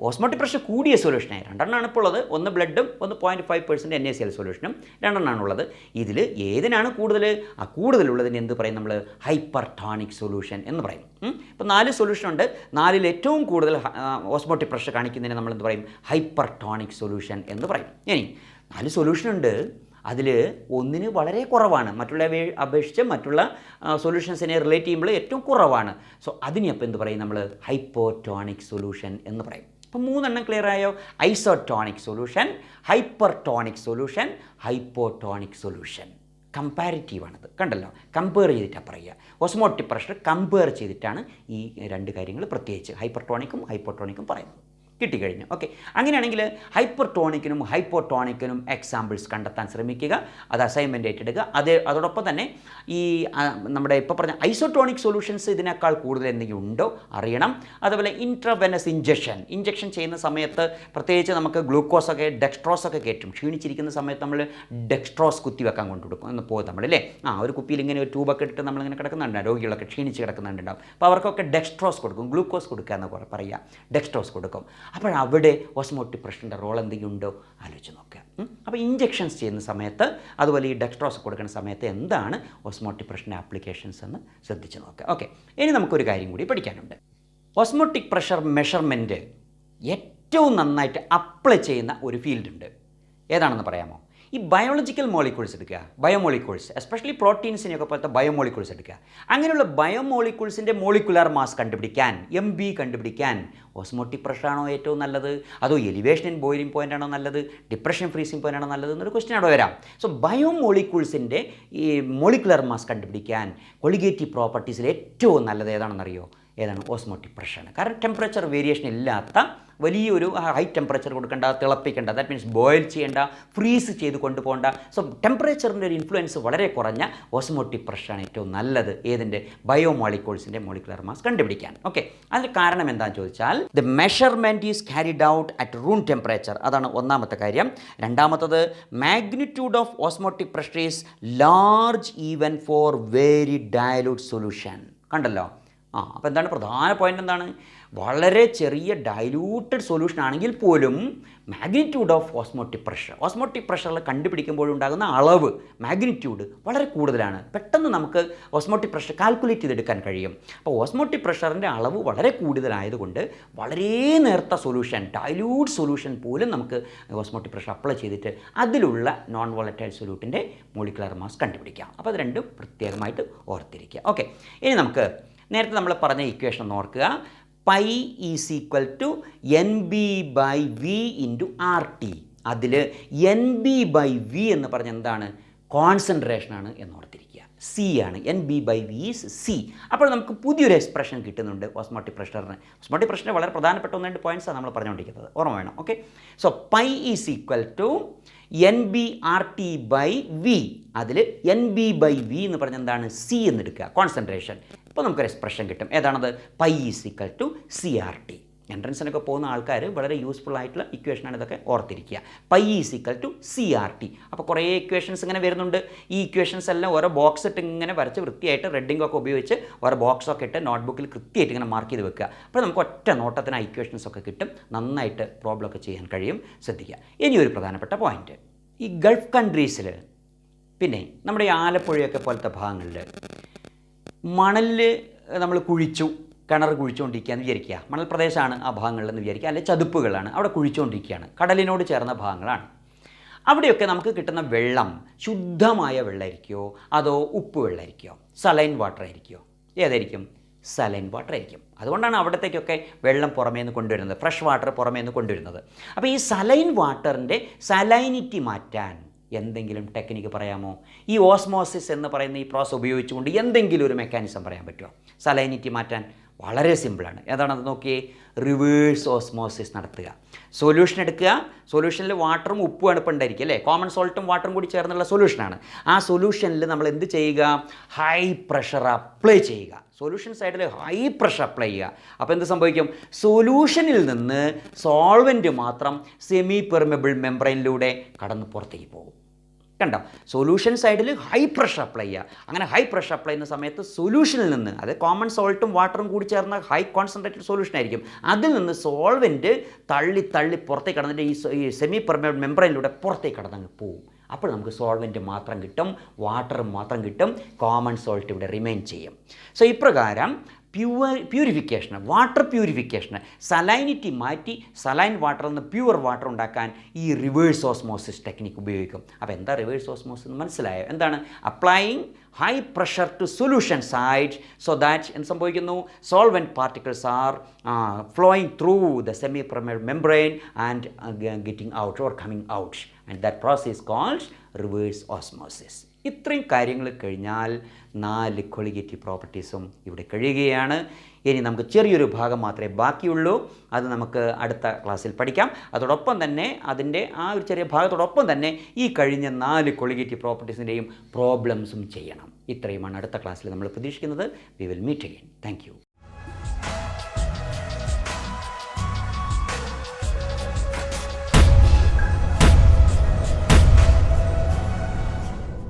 Osmotic pressure കൂടിയ സൊല്യൂഷനായി 2 ഇപ്പോൾ ഉള്ളത്. ഒന്ന് ബ്ലഡും ഒന്ന് 0.5% NaCl സൊല്യൂഷനും 2 ഉള്ളത്. ഇതിൽ ഏതിനാണ് കൂടുതൽ? ആ കൂടുതലുള്ളതിന് എന്ത് പറയും നമ്മൾ? ഹൈപ്പർട്ടോണിക് സൊല്യൂഷൻ എന്ന് പറയും. ഇപ്പോൾ 4 സൊല്യൂഷൻ ഉണ്ട്. 4ൽ ഏറ്റവും കൂടുതൽ ഓസ്മോട്ടിക് പ്രഷർ കാണിക്കുന്നതിന് നമ്മൾ എന്ത് പറയും? ഹൈപ്പർട്ടോണിക് സൊല്യൂഷൻ എന്ന് പറയും. ഇനി 4 സൊല്യൂഷൻ ഉണ്ട്. അതിൽ ഒന്നിന് വളരെ കുറവാണ്, മറ്റുള്ളവയെ അപേക്ഷിച്ച് മറ്റുള്ള സൊല്യൂഷൻസിനെ റിലേറ്റ് ചെയ്യുമ്പോൾ ഏറ്റവും കുറവാണ്. സോ അതിനപ്പോൾ എന്ത് പറയും നമ്മൾ? ഹൈപ്പോട്ടോണിക് സൊല്യൂഷൻ എന്ന് പറയും. അപ്പോൾ 3 എണ്ണം ക്ലിയർ ആയോ? Isotonic solution, hypertonic solution, hypotonic solution. കമ്പാരിറ്റീവാണിത്, കണ്ടല്ലോ, കമ്പയർ ചെയ്തിട്ടാണ് പറയുക. ഓസ്മോട്ടിക് പ്രഷർ കമ്പയർ ചെയ്തിട്ടാണ് ഈ 2 കാര്യങ്ങൾ പ്രത്യേകിച്ച് ഹൈപ്പർട്ടോണിക്കും ഹൈപ്പോട്ടോണിക്കും പറയുന്നത്. കിട്ടിക്കഴിഞ്ഞു. ഓക്കെ, അങ്ങനെയാണെങ്കിൽ ഹൈപ്പർട്ടോണിക്കിനും ഹൈപ്പോട്ടോണിക്കിനും എക്സാമ്പിൾസ് കണ്ടെത്താൻ ശ്രമിക്കുക. അത് അസൈൻമെൻ്റ് ഏറ്റെടുക്കുക. അതോടൊപ്പം തന്നെ ഈ നമ്മുടെ ഇപ്പോൾ പറഞ്ഞ ഐസോട്ടോണിക് സൊല്യൂഷൻസ് ഇതിനേക്കാൾ കൂടുതൽ എന്തെങ്കിലും ഉണ്ടോ അറിയണം. അതുപോലെ ഇൻട്രാവെനസ് ഇഞ്ചക്ഷൻ ചെയ്യുന്ന സമയത്ത് പ്രത്യേകിച്ച് നമുക്ക് ഗ്ലൂക്കോസൊക്കെ ഡെക്സ്ട്രോസൊക്കെ കയറ്റും. ക്ഷീണിച്ചിരിക്കുന്ന സമയത്ത് നമ്മൾ ഡെക്സ്ട്രോസ് കുത്തിവെക്കാൻ കൊണ്ടുകൊടുക്കും എന്ന് പോകും നമ്മളല്ലേ. ഒരു കുപ്പിയിൽ ഇങ്ങനെ ഒരു ട്യൂബൊക്കെ ഇട്ട് നമ്മളിങ്ങനെ കിടക്കുന്നുണ്ടാവും, രോഗികളൊക്കെ ക്ഷീണിച്ച് കിടക്കുന്നുണ്ടാവും. അപ്പോൾ അവർക്കൊക്കെ ഡെക്സ്ട്രോസ് കൊടുക്കും, ഗ്ലൂക്കോസ് കൊടുക്കുക എന്ന് പറയുക, ഡെക്സ്ട്രോസ് കൊടുക്കും. അപ്പോഴവിടെ ഓസ്മോട്ടിക് പ്രഷറിൻ്റെ റോൾ എന്തെങ്കിലും ഉണ്ടോ ആലോചിച്ച് നോക്കുക. അപ്പോൾ ഇഞ്ചെക്ഷൻസ് ചെയ്യുന്ന സമയത്ത് അതുപോലെ ഈ ഡെക്സ്ട്രോസ് കൊടുക്കുന്ന സമയത്ത് എന്താണ് ഓസ്മോട്ടിക് പ്രഷറിൻ്റെ ആപ്ലിക്കേഷൻസ് എന്ന് ശ്രദ്ധിച്ച് നോക്കുക. ഓക്കെ, ഇനി നമുക്കൊരു കാര്യം കൂടി പഠിക്കാനുണ്ട്. ഓസ്മോട്ടിക് പ്രഷർ മെഷർമെൻറ്റ് ഏറ്റവും നന്നായിട്ട് അപ്ലൈ ചെയ്യുന്ന ഒരു ഫീൽഡ് ഉണ്ട്. ഏതാണെന്ന് പറയാമോ? ഈ ബയോളജിക്കൽ മോളിക്യൂൾസ് എടുക്കുക, ബയോമോളിക്യൂൾസ്, എസ്പെഷ്യലി പ്രോട്ടീൻസിനെയൊക്കെ പോലത്തെ ബയോമോളിക്യൂൾസ് എടുക്കുക. അങ്ങനെയുള്ള ബയോമോളിക്യൂൾസിൻ്റെ മോളിക്കുലാർ മാസ് കണ്ടുപിടിക്കാൻ, MB കണ്ടുപിടിക്കാൻ ഓസ്മോട്ടിക് പ്രഷറാണോ ഏറ്റവും നല്ലത്, അതോ എലിവേഷൻ ഇൻ ബോയിലിംഗ് പോയിൻ്റ് ആണോ നല്ലത്, ഡിപ്രഷൻ ഫ്രീസിംഗ് പോയിൻ്റ് ആണോ നല്ലത് എന്നൊരു ക്വസ്റ്റ്യൻ അവിടെ വരാം. സോ ബയോമോളിക്യൂൾസിൻ്റെ ഈ മോളിക്കുലാർ മാസ് കണ്ടുപിടിക്കാൻ കൊളിഗേറ്റീവ് പ്രോപ്പർട്ടീസിൽ ഏറ്റവും നല്ലത് ഏതാണെന്നറിയോ? ഏതാണ്? ഓസ്മോട്ടിക് പ്രഷറാണ്. കാരണം ടെമ്പറേച്ചർ വേരിയേഷൻ ഇല്ലാത്ത വലിയൊരു ഹൈ ടെമ്പറേച്ചർ കൊടുക്കേണ്ട, തിളപ്പിക്കേണ്ട, ദാറ്റ് മീൻസ് ബോയിൽ ചെയ്യേണ്ട, ഫ്രീസ് ചെയ്ത് കൊണ്ടുപോകേണ്ട. സോ ടെമ്പറേച്ചറിൻ്റെ ഒരു ഇൻഫ്ലുവൻസ് വളരെ കുറഞ്ഞ ഓസ്മോട്ടിക് പ്രഷറാണ് ഏറ്റവും നല്ലത്. ഏതിൻ്റെ? ബയോമോളിക്യൂൾസിൻ്റെ മോളിക്കുലർ മാസ് കണ്ടുപിടിക്കാൻ. ഓക്കെ, അതിന് കാരണം എന്താണെന്ന് ചോദിച്ചാൽ the measurement is carried out at room temperature. അതാണ് ഒന്നാമത്തെ കാര്യം. രണ്ടാമത്തത് magnitude of osmotic pressure is large even for very dilute solution. കണ്ടല്ലോ. അപ്പോൾ എന്താണ് പ്രധാന പോയിൻ്റ്? എന്താണ്? വളരെ ചെറിയ ഡൈലൂട്ടഡ് സൊല്യൂഷൻ ആണെങ്കിൽ പോലും മാഗ്നിറ്റ്യൂഡ് ഓഫ് ഓസ്മോട്ടിക് പ്രഷറിൽ കണ്ടുപിടിക്കുമ്പോഴുണ്ടാകുന്ന അളവ്, മാഗ്നിറ്റ്യൂഡ് വളരെ കൂടുതലാണ്. പെട്ടെന്ന് നമുക്ക് ഓസ്മോട്ടിക് പ്രഷർ കാൽക്കുലേറ്റ് ചെയ്തെടുക്കാൻ കഴിയും. അപ്പോൾ ഓസ്മോട്ടിക് പ്രഷറിൻ്റെ അളവ് വളരെ കൂടുതലായതുകൊണ്ട് വളരെ നേർത്ത സൊല്യൂഷൻ, ഡൈലൂട്ട് സൊല്യൂഷൻ പോലും നമുക്ക് ഓസ്മോട്ടിക് പ്രഷർ അപ്ലൈ ചെയ്തിട്ട് അതിലുള്ള നോൺ വോളറ്റൈൽ സൊല്യൂട്ടിൻ്റെ മോളിക്കുലർ മാസ് കണ്ടുപിടിക്കാം. അപ്പോൾ അത് രണ്ടും പ്രത്യേകമായിട്ട് ഓർത്തിരിക്കുക. ഓക്കെ, ഇനി നമുക്ക് നേരത്തെ നമ്മൾ പറഞ്ഞ ഇക്വേഷൻ ഒന്ന് ഓർക്കുക. Pi is equal to NB/V into RT. അതിൽ NB/V എന്ന് പറഞ്ഞ എന്താണ്? കോൺസെൻട്രേഷനാണ് എന്നോർത്തിരിക്കുക. C ആണ്. NB/V is C. അപ്പോൾ നമുക്ക് പുതിയൊരു എക്സ്പ്രഷൻ കിട്ടുന്നുണ്ട് ഓസ്മോട്ടിക് പ്രഷറിന്. ഓസ്മോട്ടിക് പ്രഷറിന് വളരെ പ്രധാനപ്പെട്ട 1-2 പോയിൻറ്റ്സാണ് നമ്മൾ പറഞ്ഞുകൊണ്ടിരിക്കുന്നത്, ഓർമ്മ വേണം. Okay, so pi is equal to NB/RT/V. അതിൽ NB/V എന്ന് പറഞ്ഞ എന്താണ്? C എന്നെടുക്കുക, കോൺസെൻട്രേഷൻ. ഇപ്പോൾ നമുക്കൊരു എക്സ്പ്രഷൻ കിട്ടും. ഏതാണത്? Pi is equal to CRT. എൻട്രൻസിനൊക്കെ പോകുന്ന ആൾക്കാർ വളരെ യൂസ്ഫുൾ ആയിട്ടുള്ള ഇക്വേഷനാണ് ഇതൊക്കെ ഓർത്തിരിക്കുക. Pi is equal to CRT. അപ്പോൾ കുറേ ഇക്വേഷൻസ് ഇങ്ങനെ വരുന്നുണ്ട്. ഈ ഇക്വേഷൻസ് എല്ലാം ഓരോ ബോക്സ് ഇട്ട് ഇങ്ങനെ വരച്ച് വൃത്തിയായിട്ട് റെഡിങ്ങൊക്കെ ഉപയോഗിച്ച് ഓരോ ബോക്സൊക്കെ ഇട്ട് നോട്ട്ബുക്കിൽ കൃത്യമായിട്ട് ഇങ്ങനെ മാർക്ക് ചെയ്ത് വെക്കുക. അപ്പോൾ നമുക്ക് ഒറ്റ നോട്ടത്തിന് ആ ഇക്വേഷൻസ് ഒക്കെ കിട്ടും. നന്നായിട്ട് പ്രോബ്ലം ഒക്കെ ചെയ്യാൻ കഴിയും. ശ്രദ്ധിക്കുക. ഇനിയൊരു പ്രധാനപ്പെട്ട പോയിൻറ്റ്, ഈ ഗൾഫ് കൺട്രീസിൽ, പിന്നെ നമ്മുടെ ഈ ആലപ്പുഴയൊക്കെ പോലത്തെ ഭാഗങ്ങളിൽ മണലിൽ നമ്മൾ കിണർ കുഴിച്ചുകൊണ്ടിരിക്കുകയെന്ന് വിചാരിക്കുക. മണൽ പ്രദേശമാണ് ആ ഭാഗങ്ങളിലെന്ന് വിചാരിക്കുക, അല്ലെങ്കിൽ ചതുപ്പുകളാണ്, അവിടെ കുഴിച്ചുകൊണ്ടിരിക്കുകയാണ്, കടലിനോട് ചേർന്ന ഭാഗങ്ങളാണ്. അവിടെയൊക്കെ നമുക്ക് കിട്ടുന്ന വെള്ളം ശുദ്ധമായ വെള്ളമായിരിക്കുമോ അതോ ഉപ്പ് വെള്ളമായിരിക്കുമോ, സലൈൻ വാട്ടർ ആയിരിക്കുമോ? ഏതായിരിക്കും? സലൈൻ വാട്ടർ ആയിരിക്കും. അതുകൊണ്ടാണ് അവിടത്തേക്കൊക്കെ വെള്ളം പുറമേ നിന്ന് കൊണ്ടുവരുന്നത്, ഫ്രഷ് വാട്ടർ പുറമേ നിന്ന് കൊണ്ടുവരുന്നത്. അപ്പോൾ ഈ സലൈൻ വാട്ടറിൻ്റെ സലൈനിറ്റി മാറ്റാൻ എന്തെങ്കിലും ടെക്നിക്ക് പറയാമോ? ഈ ഓസ്മോസിസ് എന്ന് പറയുന്ന ഈ പ്രോസസ് ഉപയോഗിച്ചുകൊണ്ട് എന്തെങ്കിലും ഒരു മെക്കാനിസം പറയാൻ പറ്റുമോ സലൈനിറ്റി മാറ്റാൻ? വളരെ സിമ്പിളാണ്. ഏതാണത് നോക്കിയേ? റിവേഴ്സ് ഓസ്മോസിസ് നടത്തുക. സൊല്യൂഷൻ എടുക്കുക. സൊല്യൂഷനിൽ വാട്ടറും ഉപ്പുമാണ് ഇപ്പോൾ ഉണ്ടായിരിക്കും അല്ലേ? കോമൺ സോൾട്ടും വാട്ടറും കൂടി ചേർന്നുള്ള സൊല്യൂഷനാണ്. ആ സൊല്യൂഷനിൽ നമ്മൾ എന്ത് ചെയ്യുക? ഹൈ പ്രഷർ അപ്ലൈ ചെയ്യുക. സൊല്യൂഷൻ സൈഡിൽ ഹൈ പ്രഷർ അപ്ലൈ ചെയ്യുക. അപ്പോൾ എന്ത് സംഭവിക്കും? സൊല്യൂഷനിൽ നിന്ന് സോൾവെൻറ്റ് മാത്രം സെമി പെർമെബിൾ മെംബ്രെയിനിലൂടെ കടന്ന് പുറത്തേക്ക് പോകും. കണ്ടോ? സൊല്യൂഷൻ സൈഡിൽ ഹൈ പ്രഷർ അപ്ലൈ ചെയ്യുക. അങ്ങനെ ഹൈ പ്രഷർ അപ്ലൈ ചെയ്യുന്ന സമയത്ത് സൊല്യൂഷനിൽ നിന്ന്, അത് കോമൺ സോൾട്ടും വാട്ടറും കൂടി ചേർന്ന ഹൈ കോൺസെൻട്രേറ്റഡ് സൊല്യൂഷൻ ആയിരിക്കും, അതിൽ നിന്ന് സോൾവെൻറ്റ് തള്ളി പുറത്തേക്ക് കടന്നിട്ട് ഈ സെമി പെർമെബിൾ മെംബ്രെയിനിലൂടെ പുറത്തേക്ക് കടന്നങ്ങ് പോകും. അപ്പോൾ നമുക്ക് സോൾവെൻറ്റ് മാത്രം കിട്ടും, വാട്ടർ മാത്രം കിട്ടും, കോമൺ സോൾട്ട് ഇവിടെ റിമെയിൻ ചെയ്യും. സോ ഇപ്രകാരം പ്യൂരിഫിക്കേഷന്, വാട്ടർ പ്യൂരിഫിക്കേഷന്, സലൈനിറ്റി മാറ്റി സലൈൻ വാട്ടറിൽ നിന്ന് പ്യുവർ വാട്ടർ ഉണ്ടാക്കാൻ ഈ റിവേഴ്സ് ഓസ്മോസിസ് ടെക്നിക്ക് ഉപയോഗിക്കും. അപ്പോൾ എന്താ റിവേഴ്സ് ഓസ്മോസിസ് എന്ന് മനസ്സിലായോ? എന്താണ്? Applying high pressure to solution side so that എന്ത് സംഭവിക്കുന്നു? Solvent particles are flowing through the semi membrane and getting out or coming out, and that process is called reverse osmosis. ഇത്രയും കാര്യങ്ങൾ കഴിഞ്ഞാൽ 4 കൊളിഗേറ്റീവ് പ്രോപ്പർട്ടീസും ഇവിടെ കഴിയുകയാണ്. ഇനി നമുക്ക് ചെറിയൊരു ഭാഗം മാത്രമേ ബാക്കിയുള്ളൂ. അത് നമുക്ക് അടുത്ത ക്ലാസ്സിൽ പഠിക്കാം. അതോടൊപ്പം തന്നെ അതിൻ്റെ ആ ഒരു ചെറിയ ഭാഗത്തോടൊപ്പം തന്നെ ഈ കഴിഞ്ഞ 4 കൊളിഗേറ്റീവ് പ്രോപ്പർട്ടീസിൻ്റെയും പ്രോബ്ലംസും ചെയ്യണം. ഇത്രയുമാണ് അടുത്ത ക്ലാസ്സിൽ നമ്മൾ പ്രതീക്ഷിക്കുന്നത്. We will meet again. Thank U.